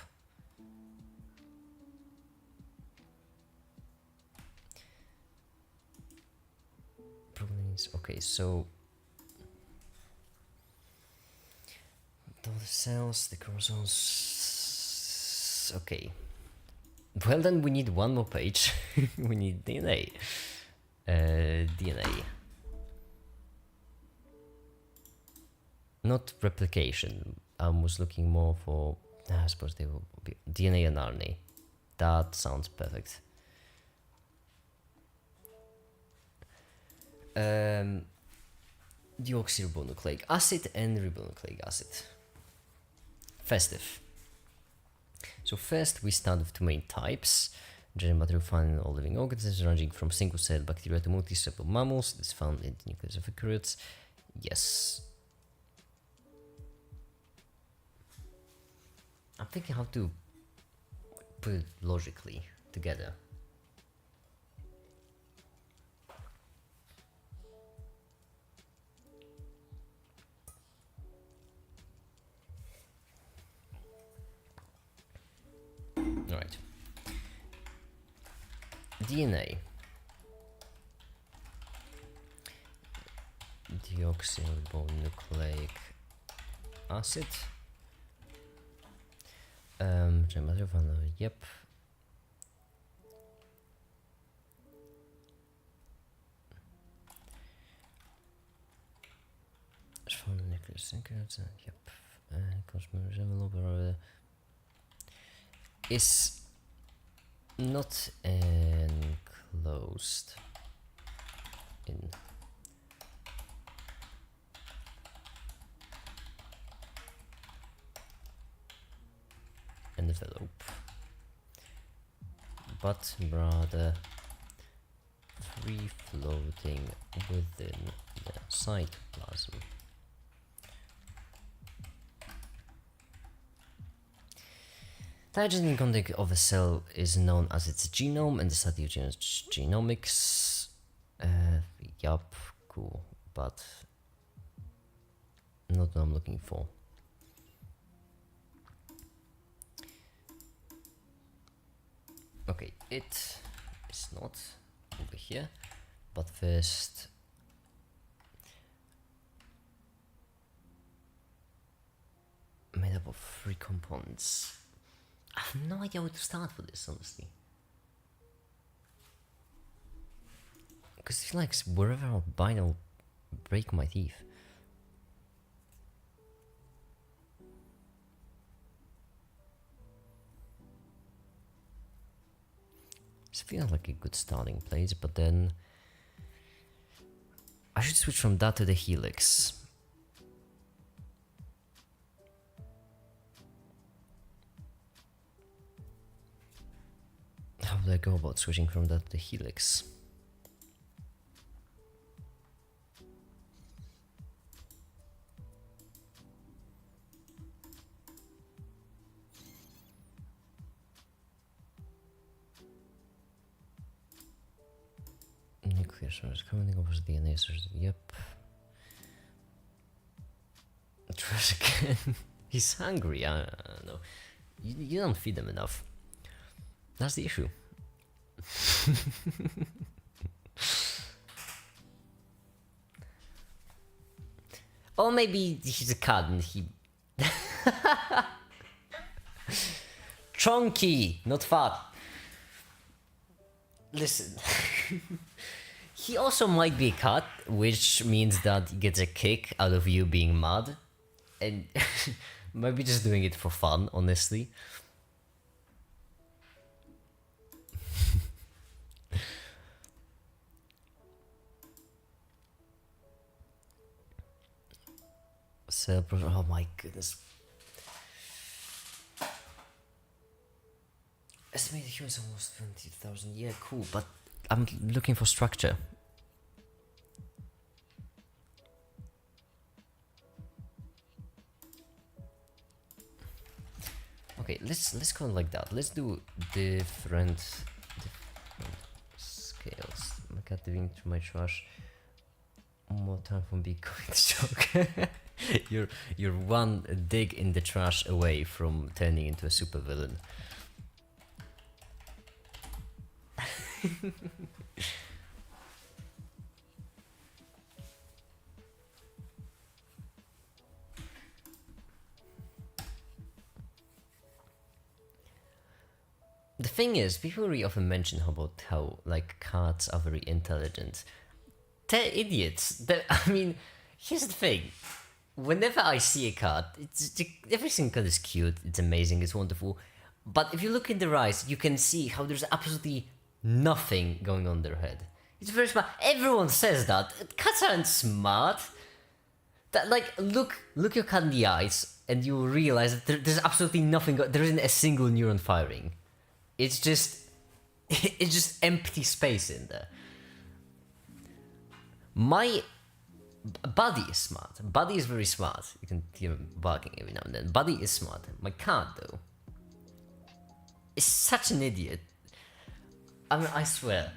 Okay, so all the cells, the chromosomes. Okay. Well, then we need one more page. We need DNA. DNA. Not replication. I was looking more for. I suppose they will be DNA and RNA. That sounds perfect. Deoxyribonucleic acid and ribonucleic acid. Festive. So first we start with two main types. Genetic material found in all living organisms, ranging from single-celled bacteria to multicellular mammals. It's found in the nucleus of eukaryotes. Yes. I'm thinking how to put it logically together. Alright. DNA. Deoxyribonucleic acid. Yep. It's from the nucleus. Yep. Cosmos envelope is not enclosed in envelope, but rather free floating within the cytoplasm. The genetic content of a cell is known as its genome, and the study of genomics. Yup, cool, but not what I'm looking for. Okay, it is not over here, but first made up of 3 components. I have no idea where to start with this, honestly. Because I feel like wherever I'll bite, I'll break my teeth. This feels like a good starting place, but then I should switch from that to the helix. How would I go about switching from that to the helix? Nucleus is coming over the DNA source. Yep. Trash again. He's hungry. I don't know. You don't feed him enough. That's the issue. Or maybe he's a cat and he. Chunky, not fat. Listen. he also might be a cat, which means that he gets a kick out of you being mad. And maybe just doing it for fun, honestly. So, oh my goodness. Estimated humans almost 20,000. Yeah, cool, but I'm looking for structure. Okay, let's go like that. Let's do different scales. My cat digging through my trash. One more time from being going shock. You're one dig in the trash away from turning into a supervillain. The thing is, people really often mention about how like cats are very intelligent. They're idiots. I mean, here's the thing. Whenever I see a cat, every single cat is cute. It's amazing. It's wonderful. But if you look in their eyes, you can see how there's absolutely nothing going on in their head. It's very smart. Everyone says that. Cats aren't smart. That like look your cat in the eyes, and you will realize that there's absolutely nothing. There isn't a single neuron firing. It's just empty space in there. My Buddy is smart. Buddy is very smart. You can hear him barking every now and then. Buddy is smart. My cat, though, is such an idiot. I mean, I swear.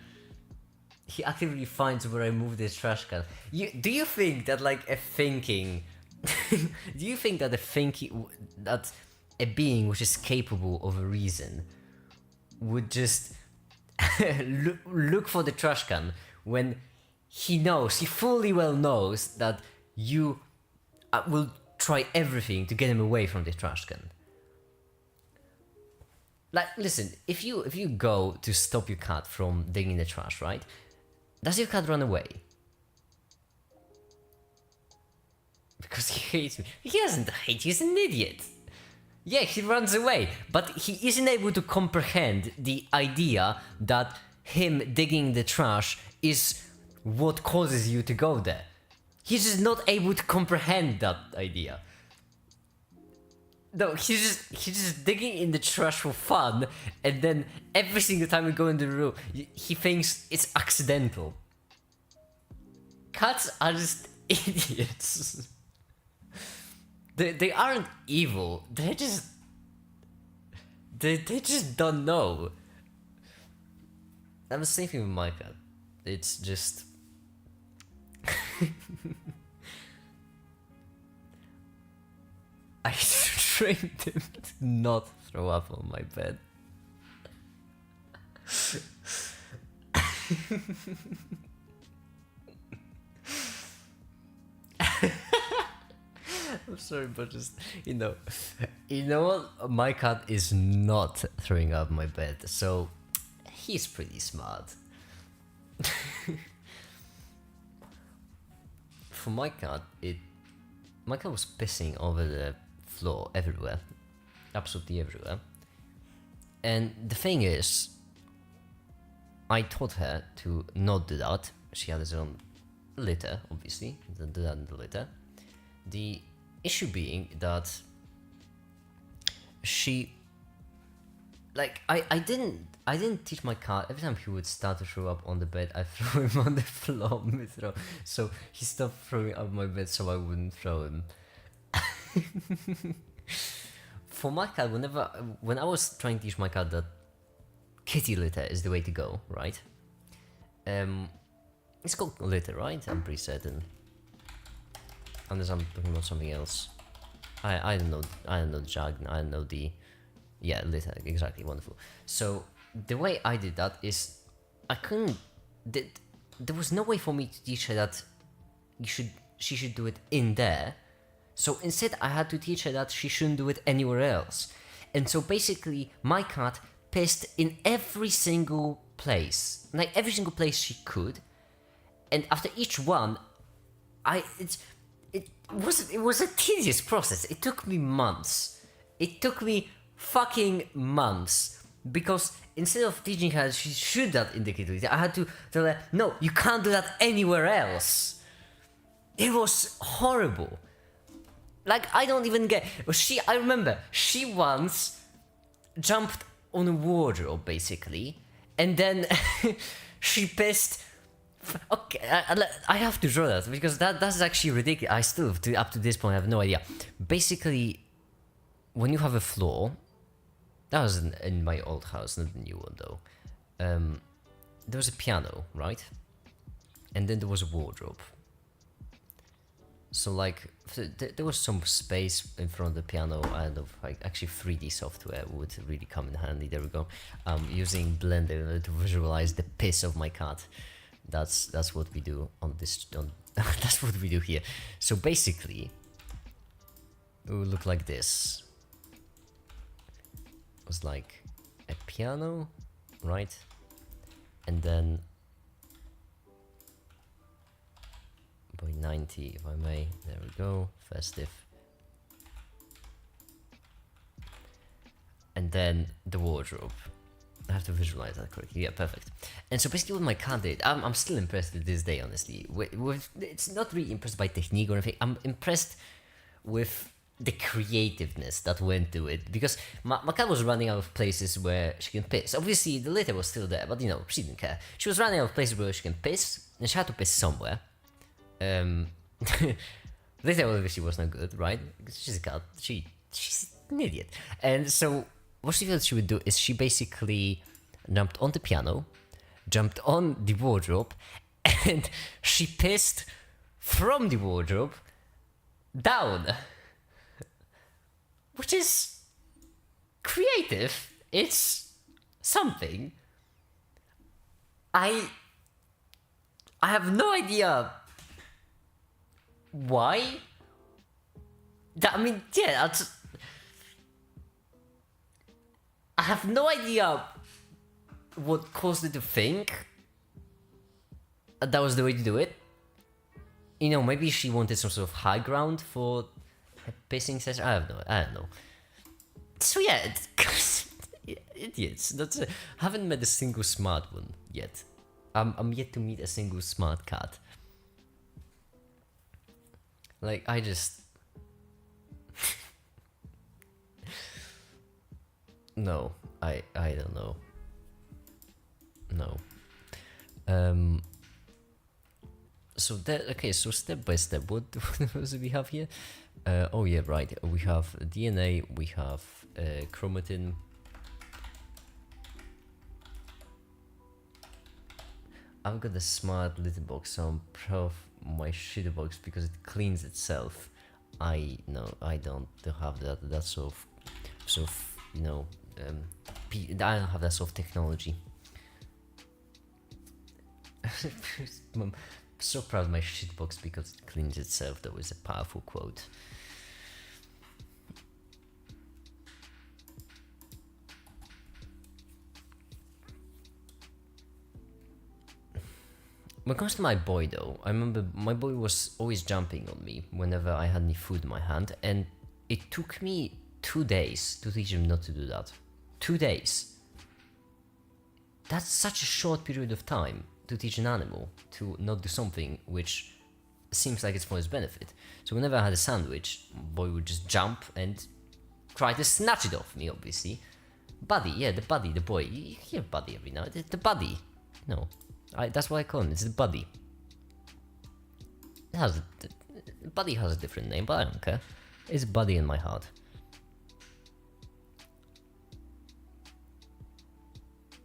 He actively finds where I move this trash can. Do you think that, like, do you think that that a being which is capable of a reason would just look for the trash can when he fully well knows that you will try everything to get him away from the trash can? Like, listen, if you go to stop your cat from digging the trash, right? Does your cat run away? Because he hates me. He doesn't hate you, he's an idiot. Yeah, he runs away, but he isn't able to comprehend the idea that him digging the trash is what causes you to go there. He's just not able to comprehend that idea. No, he's just digging in the trash for fun, and then every single time we go in the room, he thinks it's accidental. Cats are just idiots. They aren't evil. They just don't know. I'm the same thing with my cat. It's just I trained him to not throw up on my bed. I'm sorry, but just, you know what? My cat is not throwing up my bed, so he's pretty smart. For my cat was pissing over the floor everywhere, absolutely everywhere. And the thing is, I taught her to not do that. She had her own litter, obviously, don't do that in the litter. The issue being that she, like, I didn't teach my cat. Every time he would start to throw up on the bed, I throw him on the floor mid-throw. So he stopped throwing up my bed so I wouldn't throw him. For my cat, when I was trying to teach my cat that kitty litter is the way to go, right? It's called litter, right? I'm pretty certain. Unless I'm talking about something else. I don't know the jargon, I don't know the... Yeah, litter, exactly, wonderful. So, the way I did that is, there was no way for me to teach her that she should do it in there. So instead I had to teach her that she shouldn't do it anywhere else. And so basically, my cat pissed in every single place. Like, every single place she could. And after each one, it was a tedious process. It took me months. It took me fucking months, because instead of teaching her she should that indicator, I had to tell her, no, you can't do that anywhere else. It was horrible. Like, I don't even get. I remember she once jumped on a wardrobe basically, and then she pissed. Okay, I have to draw that because that's actually ridiculous. I still, up to this point, I have no idea. Basically, when you have a floor, that was in my old house, not the new one though. There was a piano, right? And then there was a wardrobe. So like, there was some space in front of the piano, and like actually 3D software would really come in handy. There we go. Using Blender to visualize the piss of my cat. That's what we do on this. That's what we do here. So basically, it would look like this. It was like a piano, right? And then by 90, if I may. There we go. Festive. And then the wardrobe. I have to visualize that correctly. Yeah, perfect. And so basically what my cat did, I'm still impressed to this day, honestly. It's not really impressed by technique or anything. I'm impressed with the creativeness that went to it. Because my cat was running out of places where she can piss. Obviously, the litter was still there, but you know, she didn't care. She was running out of places where she can piss, and she had to piss somewhere. Litter obviously was not good, right? Because she's a cat. She's an idiot. And so what she felt she would do is she basically jumped on the piano, jumped on the wardrobe, and she pissed from the wardrobe down. Which is creative. It's something. I have no idea why. I mean, yeah, I have no idea what caused it to think that was the way to do it. You know, maybe she wanted some sort of high ground for a pissing session. I don't know. So yeah, idiots. I haven't met a single smart one yet. I'm yet to meet a single smart cat. Like, I just... No, I don't know. No. So so step by step, what do we have here? Oh yeah, right. We have DNA, we have chromatin. I've got a smart litter box, so I'm proud of my shit box because it cleans itself. I don't have that sort of you know, I don't have that sort of technology. I'm so proud of my shitbox because it cleans itself. That was a powerful quote. When it comes to my boy though, I remember my boy was always jumping on me whenever I had any food in my hand, and it took me 2 days to teach him not to do that. 2 days. That's such a short period of time to teach an animal to not do something which seems like it's for his benefit. So whenever I had a sandwich, boy would just jump and try to snatch it off me, obviously. Buddy, yeah, the buddy, the boy. You hear buddy every now and then. The buddy. No, that's what I call him. It's the buddy. Buddy has a different name, but I don't care. It's buddy in my heart.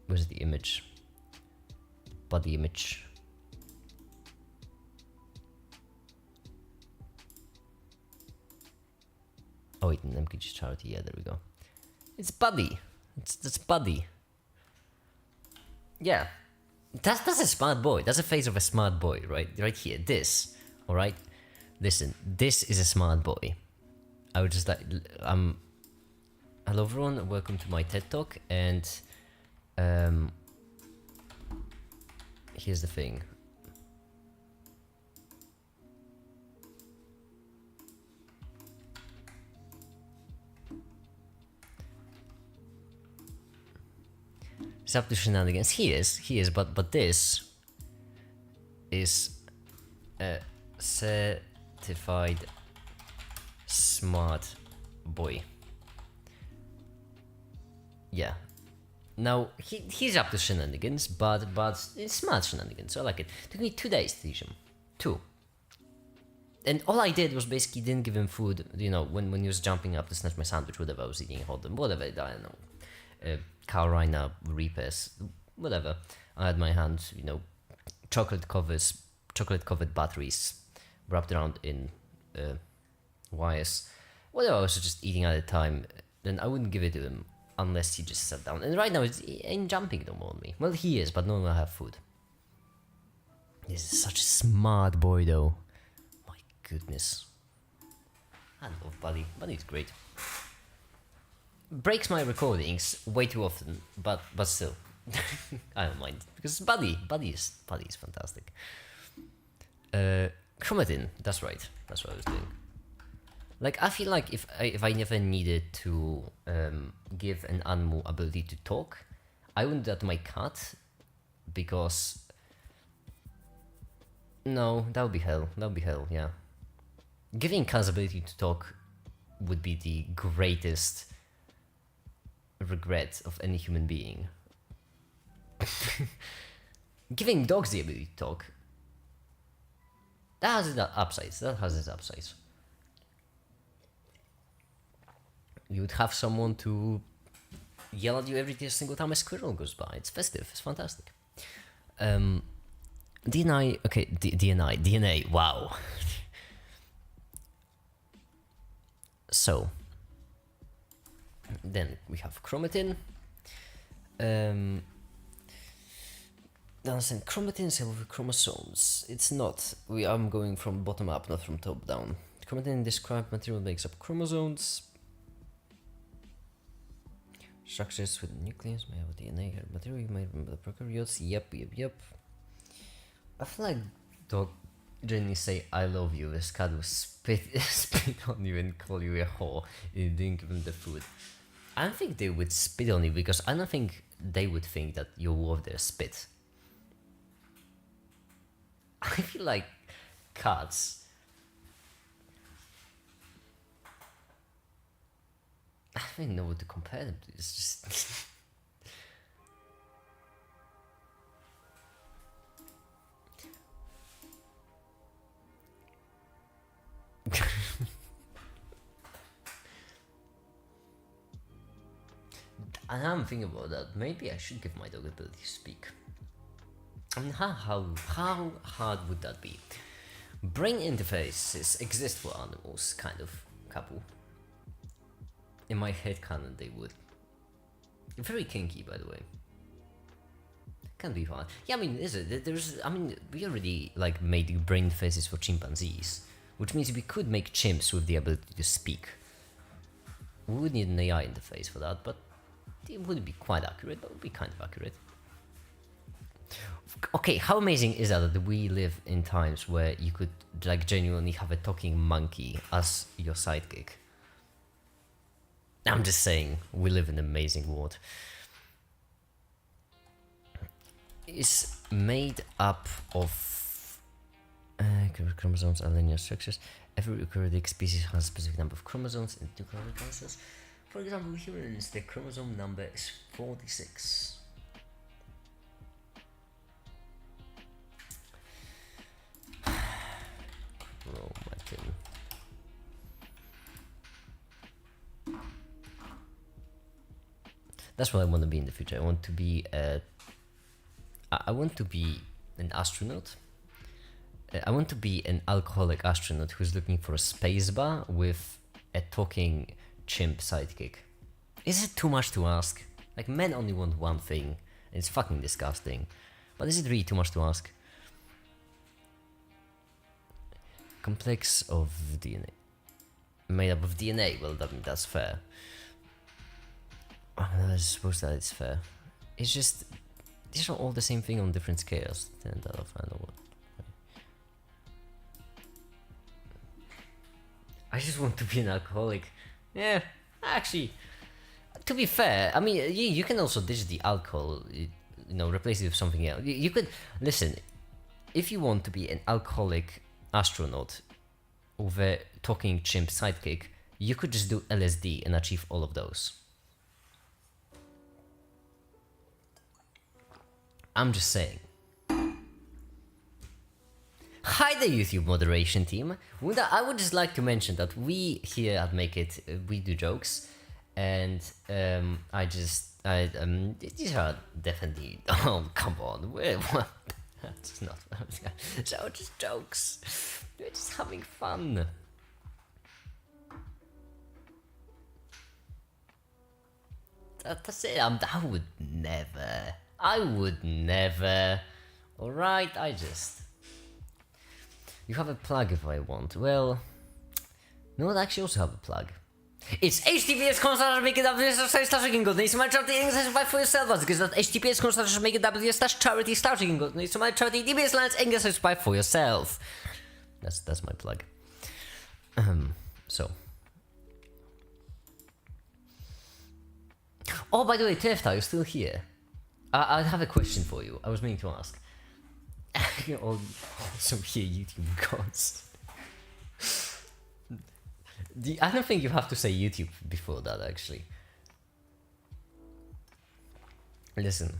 Where's the image? Buddy image. Oh wait, an MKG charity, yeah, there we go. It's Buddy. That's Buddy. Yeah. That's a smart boy. That's a face of a smart boy, right? Right here. This. Alright? Listen, this is a smart boy. I would just like hello everyone, welcome to my TED Talk, and here's the thing. He's up to shenanigans. He is, but this is a certified smart boy. Yeah. Now he's up to shenanigans, but it's smart shenanigans. So I like it. Took me 2 days to teach him. 2. And all I did was basically didn't give him food. You know, when he was jumping up to snatch my sandwich, whatever I was eating, hold them, whatever. I don't know. Carolina Reapers, whatever. I had my hand, you know, chocolate covered batteries wrapped around in wires. Whatever I was just eating at the time, then I wouldn't give it to him unless he just sat down. And right now he ain't jumping no more on me. Well, he is, but no one will have food. This is such a smart boy, though. My goodness. I love Buddy. Buddy's great. Breaks my recordings way too often, but still. I don't mind, because Buddy is fantastic. Chromatin, that's right. That's what I was doing. Like, I feel like if I never needed to give an animal ability to talk, I wouldn't do that to my cat, because no, that would be hell. Yeah. Giving cats ability to talk would be the greatest regret of any human being. Giving dogs the ability to talk, that has its upsides. You would have someone to yell at you every single time a squirrel goes by. It's festive. It's fantastic. DNA. Wow. So, then we have chromatin. Chromatin is with chromosomes. It's not. I'm going from bottom up, not from top down. Chromatin described material makes up chromosomes. Structures with nucleus may have DNA material. You might remember the prokaryotes. Yep. I feel like dog generally say I love you. This cat will spit on you and call you a whore if you didn't give them the food. I don't think they would spit on you, because I don't think they would think that you love their spit. I feel like cats, I don't even know what to compare them to. It's just and now I'm thinking about that. Maybe I should give my dog the ability to speak. I mean, how hard would that be? Brain interfaces exist for animals, kind of, couple. In my head canon, they would. Very kinky, by the way. Can be fun. Yeah, I mean, is it? We already like made brain faces for chimpanzees, which means we could make chimps with the ability to speak. We would need an AI interface for that, but it wouldn't be quite accurate, but it would be kind of accurate. Okay, how amazing is that we live in times where you could like genuinely have a talking monkey as your sidekick? I'm just saying, we live in an amazing world. It's made up of chromosomes and linear structures. Every eukaryotic species has a specific number of chromosomes and nuclear cancers. For example, humans, the chromosome number is 46. Chromatin. That's what I want to be in the future. I want to be an astronaut. I want to be an alcoholic astronaut who's looking for a space bar with a talking chimp sidekick. Is it too much to ask? Like, men only want one thing, and it's fucking disgusting. But is it really too much to ask? Complex of DNA. Made up of DNA, well, that's fair. I suppose that it's fair. It's just, these are all the same thing on different scales. 10 out of 5 what. I just want to be an alcoholic. Yeah, actually, to be fair, I mean, you can also ditch the alcohol, replace it with something else. You could, listen, if you want to be an alcoholic astronaut with a talking chimp sidekick, you could just do LSD and achieve all of those. I'm just saying. Hi there, YouTube moderation team. I would just like to mention that we here at Make It, we do jokes, and these are definitely, oh, come on, that's not, so just jokes, we're just having fun. That's it, I would never, alright, you have a plug if I want. Well, no, I actually also have a plug. It's https://makeitw/charity/good. Buy for yourself. Because that https://makeitw/charity/good. So my charity DBS lines and guess buy for yourself. That's my plug. So. Oh, by the way, Tefta, you're still here. I have a question for you. I was meaning to ask. Also here, YouTube gods. I don't think you have to say YouTube before that, actually. Listen,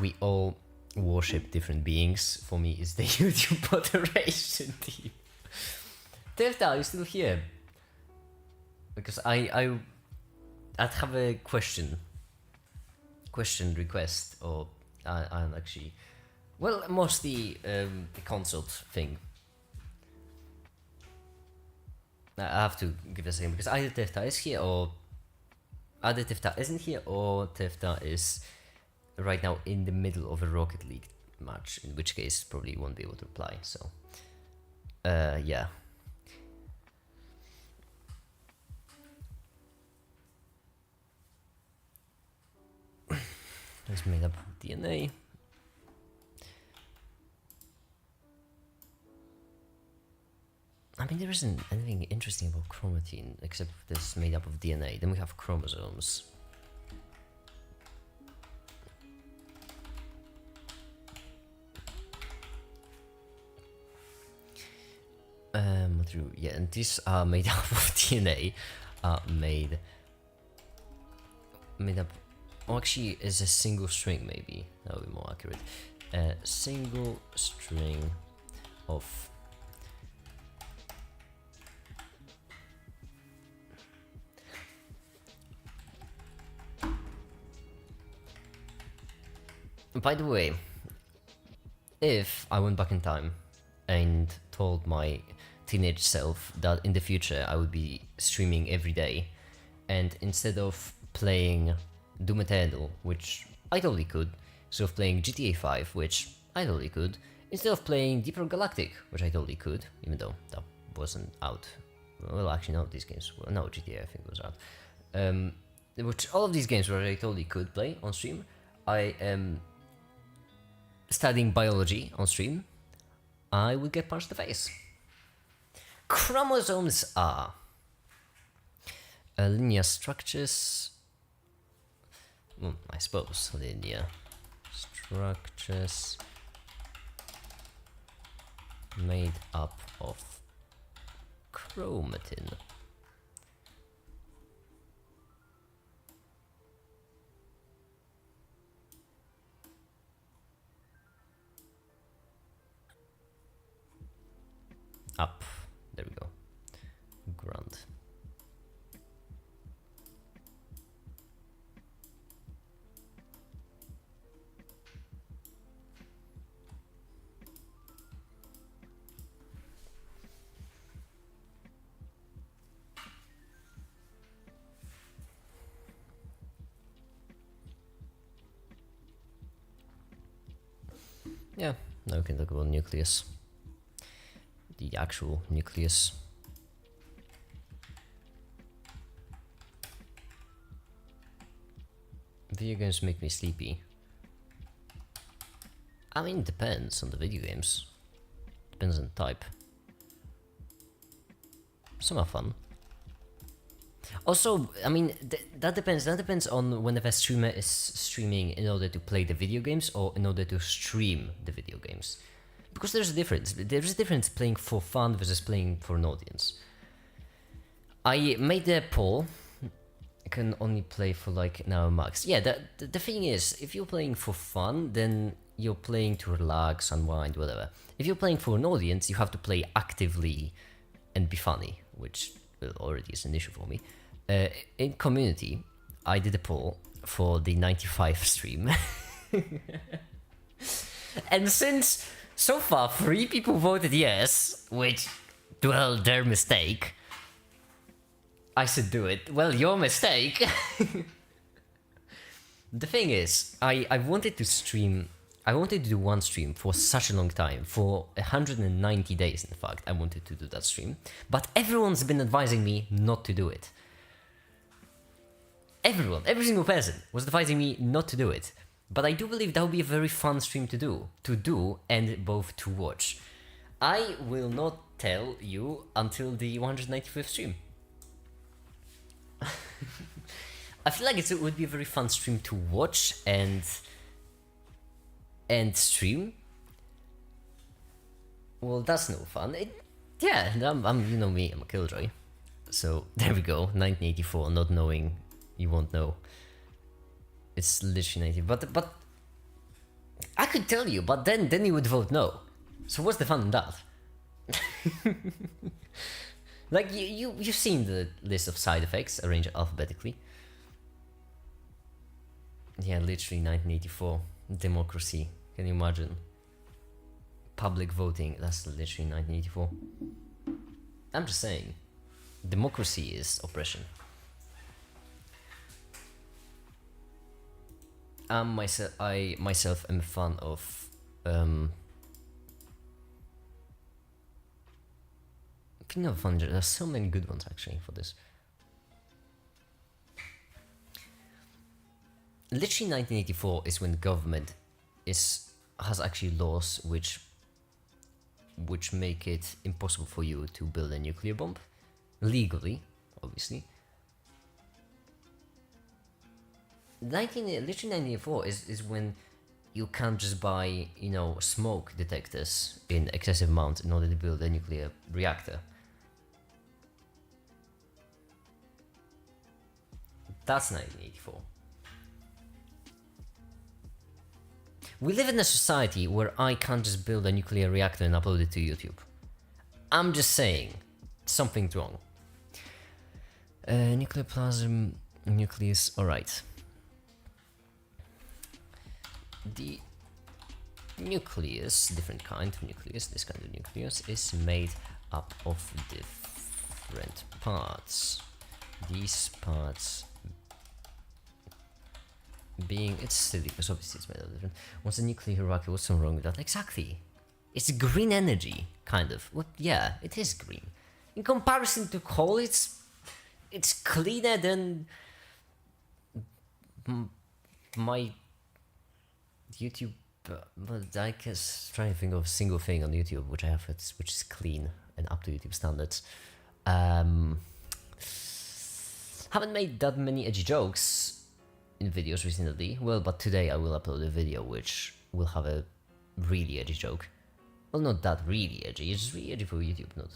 we all worship different beings. For me, it's the YouTube moderation team. Tefta, you still here? Because I'd have a question request, or I'm actually, well, mostly the consult thing. I have to give a second because either Tefta is here or either Tefta isn't here or Tefta is right now in the middle of a Rocket League match, in which case probably won't be able to reply. So, yeah. It's made up of DNA. I mean, there isn't anything interesting about chromatin except this is made up of DNA. Then we have chromosomes. Yeah, and these are made up of DNA. Made up. Oh, actually, is a single string. Maybe that would be more accurate. A single string of. By the way, if I went back in time and told my teenage self that in the future I would be streaming every day, and instead of playing Doom Eternal, which I totally could, instead of playing GTA 5, which I totally could, instead of playing Deeper Galactic, which I totally could, even though that wasn't out. Well, actually, no, these games were, no, GTA I think was out. Which all of these games where I totally could play on stream, I am studying biology on stream, I would get punched in the face. Chromosomes are linear structures. Well, I suppose linear structures made up of chromatin. Up. There we go. Grand. Yeah, now we can talk about nucleus. The actual nucleus. Video games make me sleepy. I mean, it depends on the video games. Depends on the type. Some are fun. Also, I mean, that depends. That depends on whenever a streamer is streaming in order to play the video games or in order to stream the video games. Because there's a difference. There's a difference playing for fun versus playing for an audience. I made a poll. I can only play for like an hour max. Yeah, the thing is, if you're playing for fun, then you're playing to relax, unwind, whatever. If you're playing for an audience, you have to play actively and be funny, which already is an issue for me. In community, I did a poll for the 95 stream. And since so far 3 people voted yes, which, well, their mistake, I should do it. Well, your mistake. The thing is, I wanted to stream, I wanted to do one stream for such a long time, for 190 days in fact, I wanted to do that stream, but everyone's been advising me not to do it. Everyone, every single person was advising me not to do it. But I do believe that would be a very fun stream to do and both to watch. I will not tell you until the 195th stream. I feel like it would be a very fun stream to watch and stream. Well, that's no fun. Yeah, I'm you know me, I'm a killjoy. So there we go, 1984, not knowing, you won't know. It's literally 90, but I could tell you, but then you would vote no. So what's the fun in that? Like you've seen the list of side effects arranged alphabetically. Yeah, literally 1984. Democracy. Can you imagine? Public voting. That's literally 1984. I'm just saying. Democracy is oppression. I myself am a fan of Speaking of fun, there's so many good ones actually for this. Literally 1984 is when the government has actually laws which make it impossible for you to build a nuclear bomb legally, obviously. Literally 1984 is when you can't just buy, you know, smoke detectors in excessive amounts in order to build a nuclear reactor. That's 1984. We live in a society where I can't just build a nuclear reactor and upload it to YouTube. I'm just saying, something's wrong. Nuclear plasm, nucleus, alright. The nucleus, different kind of nucleus, this kind of nucleus is made up of different parts. These parts being, it's silly because obviously it's made of different. What's a nuclear reactor? What's so wrong with that? Exactly. It's green energy, kind of. What? Yeah, it is green. In comparison to coal, it's cleaner than my YouTube. But I guess trying to think of a single thing on YouTube which I have, which is clean and up to YouTube standards. Haven't made that many edgy jokes in videos recently. Well, but today I will upload a video which will have a really edgy joke. Well, not that really edgy, it's just really edgy for YouTube, not.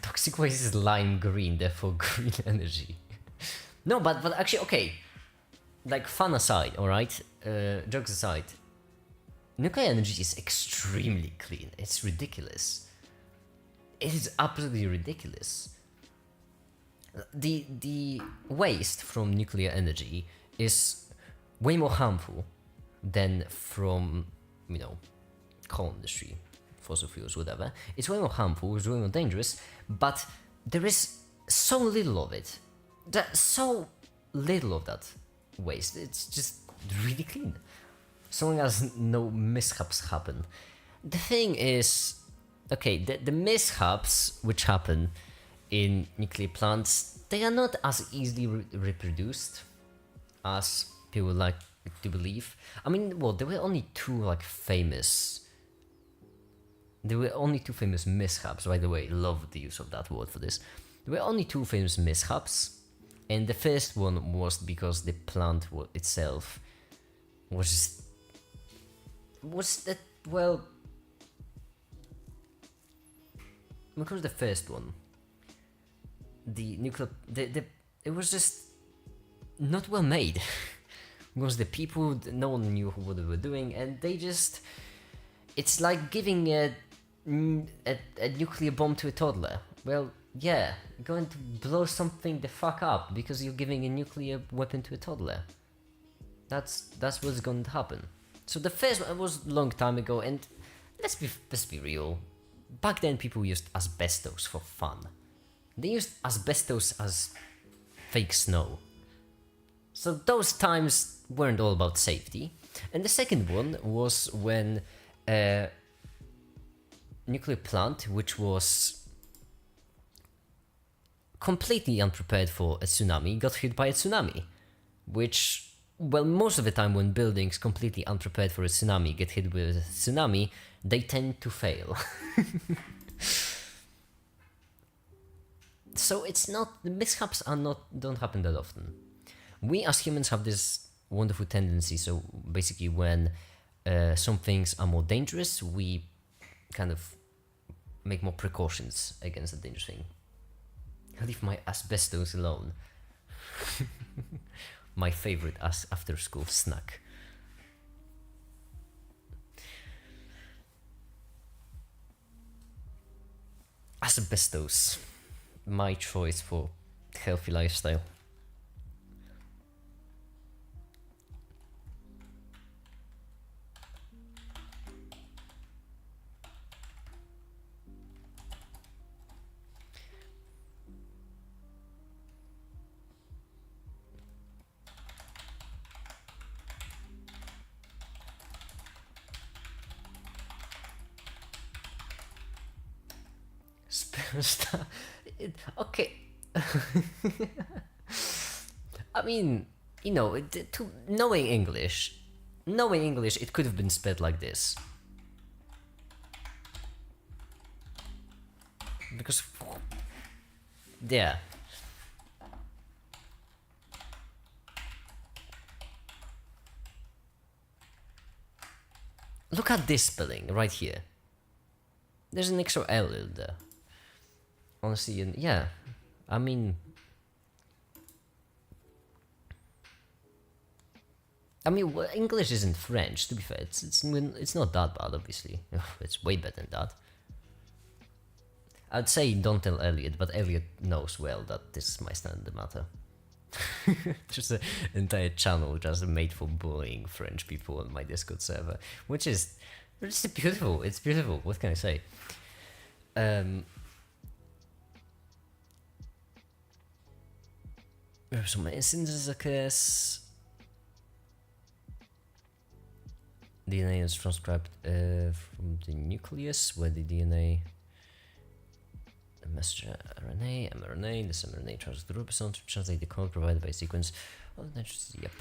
Toxic waste is lime green, therefore green energy. No, but actually, okay. Like, fun aside, alright? Jokes aside. Nuclear energy is extremely clean. It's ridiculous. It is absolutely ridiculous. The waste from nuclear energy is way more harmful than from, you know, coal industry, fossil fuels, whatever. It's way more harmful, it's way more dangerous, but there is so little of it. There's so little of that waste. It's just really clean. So long as no mishaps happen. The thing is, okay, the mishaps which happen in nuclear plants, they are not as easily reproduced as people like to believe. I mean, well, there were only two famous mishaps, by the way. Love the use of that word for this. There were only two famous mishaps, and the first one was because the plant itself was that, well, because the first one, the nuclear, it was just not well made. Because the people, no one knew what they were doing, and they just, it's like giving a nuclear bomb to a toddler. Well, yeah, you're going to blow something the fuck up because you're giving a nuclear weapon to a toddler. That's what's going to happen. So the first one was a long time ago, and let's be real. Back then, people used asbestos for fun. They used asbestos as fake snow. So those times weren't all about safety. And the second one was when a nuclear plant, which was completely unprepared for a tsunami, got hit by a tsunami. Which, well, most of the time when buildings completely unprepared for a tsunami get hit with a tsunami, they tend to fail. So it's not, the mishaps don't happen that often. We as humans have this wonderful tendency, so basically when some things are more dangerous, we kind of make more precautions against a dangerous thing. I leave my asbestos alone. My favorite after school snack. Asbestos, my choice for healthy lifestyle. Okay. I mean, you know, knowing English, it could have been spelled like this. Because, yeah. Look at this spelling right here. There's an extra L in there. Honestly, and yeah, I mean, well, English isn't French. To be fair, it's not that bad. Obviously, it's way better than that. I'd say don't tell Elliot, but Elliot knows well that this is my stand on the matter. There's an entire channel just made for bullying French people on my Discord server, which is beautiful. It's beautiful. What can I say? Some instances occurs. DNA is transcribed from the nucleus, where the DNA, the messenger RNA, mRNA, this mRNA travels to the ribosome to translate the code provided by a sequence of nitrogen. Yep.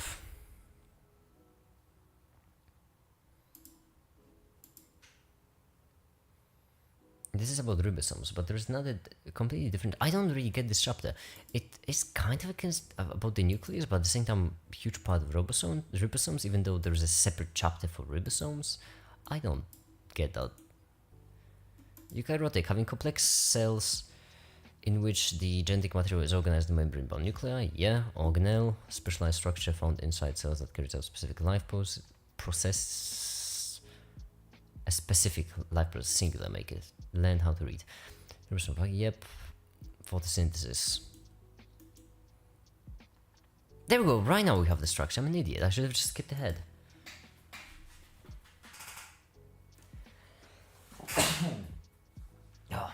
This is about ribosomes, but there's another completely different. I don't really get this chapter. It is kind of about the nucleus, but at the same time, a huge part of ribosomes, even though there's a separate chapter for ribosomes. I don't get that. Eukaryotic, having complex cells in which the genetic material is organized in membrane-bound nuclei. Yeah, organelle, specialized structure found inside cells that carries out specific life process. A specific life process, singular, make it. Learn how to read. Yep. Photosynthesis. There we go. Right now we have the structure. I'm an idiot. I should have just skipped ahead. Oh.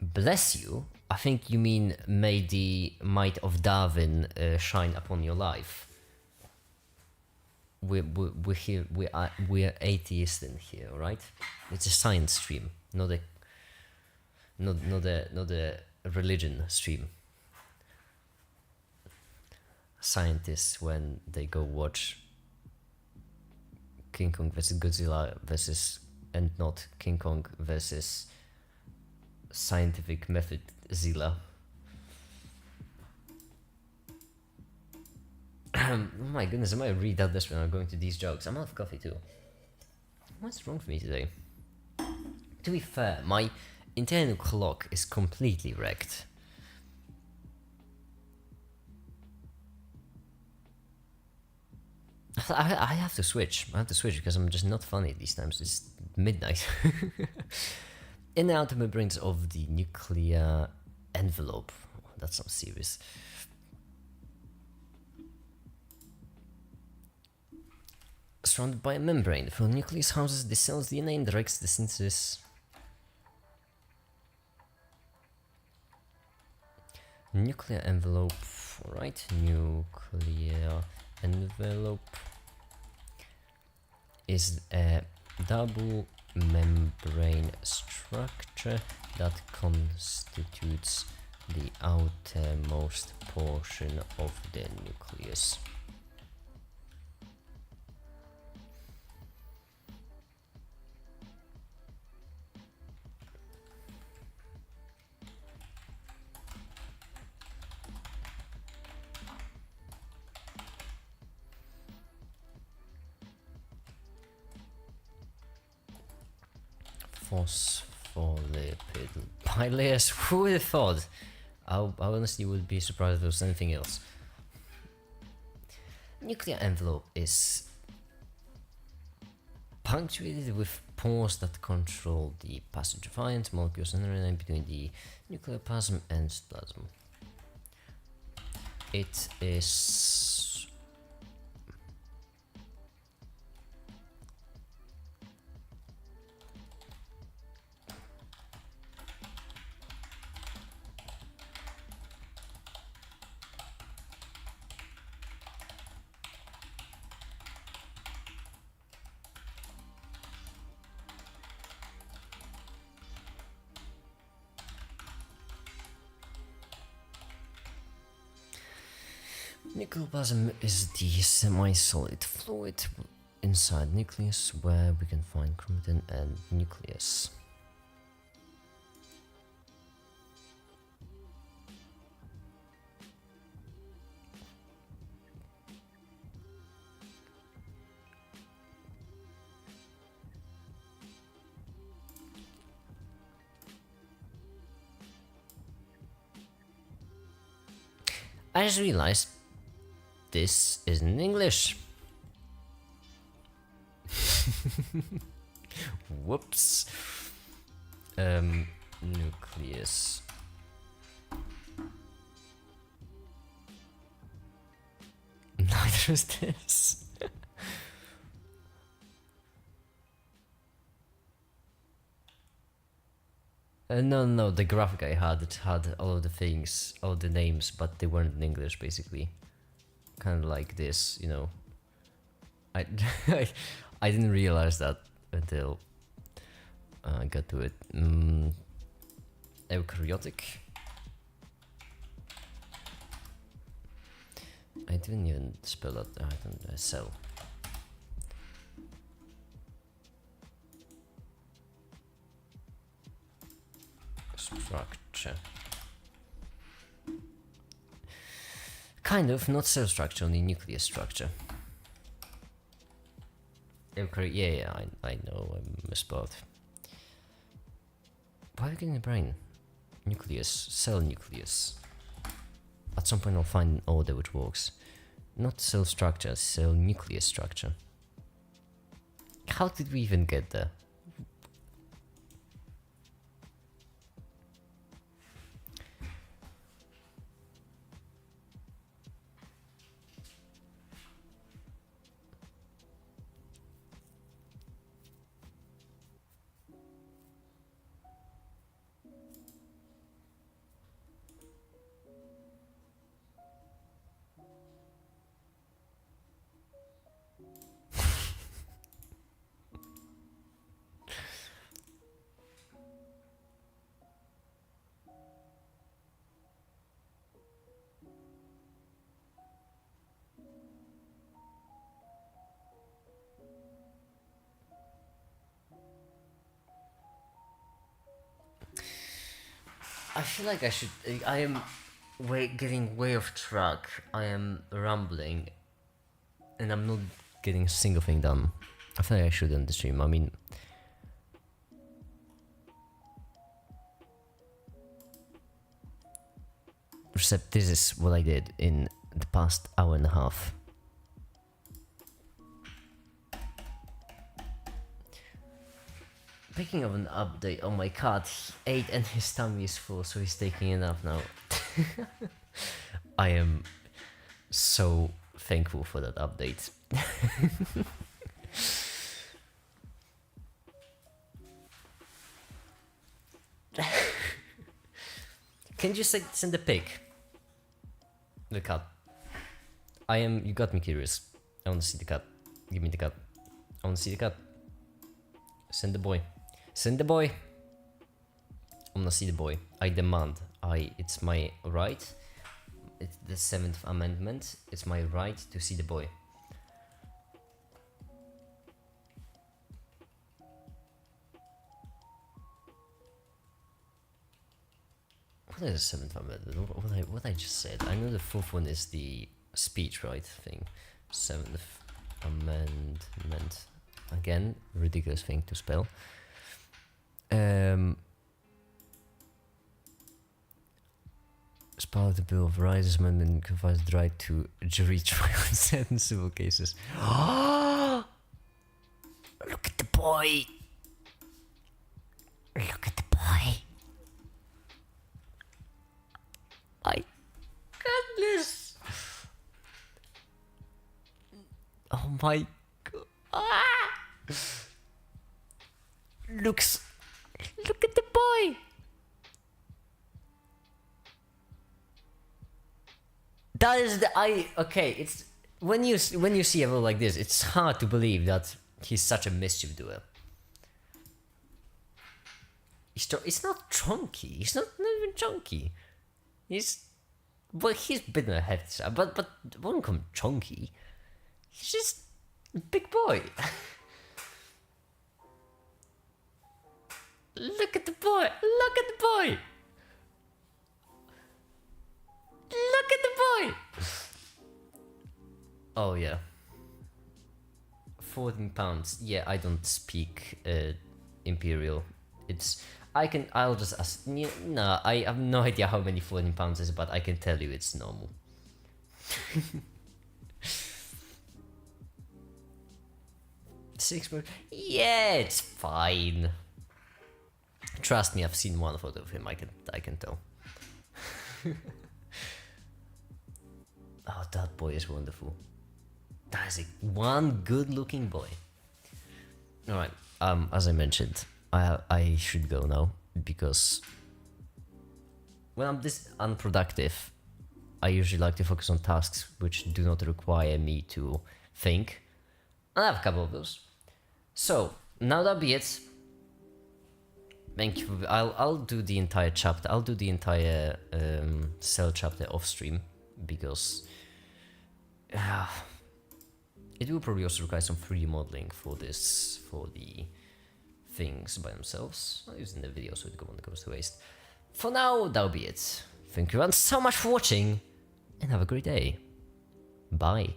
Bless you. I think you mean may the might of Darwin shine upon your life. We're here. We're atheists in here, right? It's a science stream, not a religion stream. Scientists, when they go watch King Kong versus Godzilla versus, and not King Kong versus scientific method Zilla. Oh my goodness, I might read out this when I'm going to these jokes. I'm out of coffee too. What's wrong with me today? To be fair, my internal clock is completely wrecked. I have to switch. I have to switch because I'm just not funny these times. It's midnight. In the outer membranes of the nuclear envelope. That sounds serious. Surrounded by a membrane, the nucleus houses the cell's DNA and directs the synthesis. Nuclear envelope, alright, nuclear envelope is a double membrane structure that constitutes the outermost portion of the nucleus. Phospholipid bilayers. Who would have thought? I honestly would be surprised if it was anything else. Nuclear envelope is punctuated with pores that control the passage of ions, molecules, and RNA between the nucleoplasm and cytoplasm. It is Nucleoplasm is the semi-solid fluid inside nucleus where we can find chromatin and nucleus. I just realized this isn't English. Whoops. Nucleus. Neither is this. No, the graphic I had, it had all of the things, all the names, but they weren't in English, basically. Kind of like this, you know. I didn't realize that until I got to it. Eukaryotic. I didn't even spell that. I don't cell. Structure. Kind of, not cell structure, only nucleus structure. Yeah, I know, I misspelled. Why are we getting the brain? Nucleus, cell nucleus. At some point I'll find an order which works. Not cell structure, cell nucleus structure. How did we even get there? I feel like I should. I am getting way off track. I am rambling, and I'm not getting a single thing done. I feel like I should end the stream. I mean, this is what I did in the past hour and a half. Picking up an update, oh my cat, he ate and his tummy is full, so he's taking enough now. I am so thankful for that update. Can you send a pic? The cat. You got me curious. I want to see the cat. Give me the cat. I want to see the cat. Send the boy. Send the boy. I want to see the boy. I demand. It's my right. It's the 7th Amendment. It's my right to see the boy. What is the 7th Amendment? What I just said. I know the 4th one is the speech right thing. 7th Amendment. Again, ridiculous thing to spell. As part of the Bill of Rights, this amendment provides the right to jury trial in certain civil cases. Look at the boy! Look at the boy! My goodness! Oh my god! Ah! Look at the boy! That is okay, it's when you see a role like this, it's hard to believe that he's such a mischief doer. It's not chunky. He's not even chunky. He's a bit of a head, but won't come chunky. He's just a big boy. Look at the boy! Look at the boy! Look at the boy! Oh yeah. 14 pounds. Yeah, I don't speak Imperial. I'll just ask. No, I have no idea how many 14 pounds is, but I can tell you it's normal. Six more. Yeah, it's fine. Trust me, I've seen one photo of him. I can tell. Oh, that boy is wonderful. That is one good-looking boy. All right. As I mentioned, I should go now because when I'm this unproductive, I usually like to focus on tasks which do not require me to think. And I have a couple of those. So now that'll be it. Thank you. I'll do the entire chapter. I'll do the entire cell chapter off stream because it will probably also require some 3D modeling for the things by themselves. I'll use in the video so it goes to waste. For now, that'll be it. Thank you everyone so much for watching and have a great day. Bye.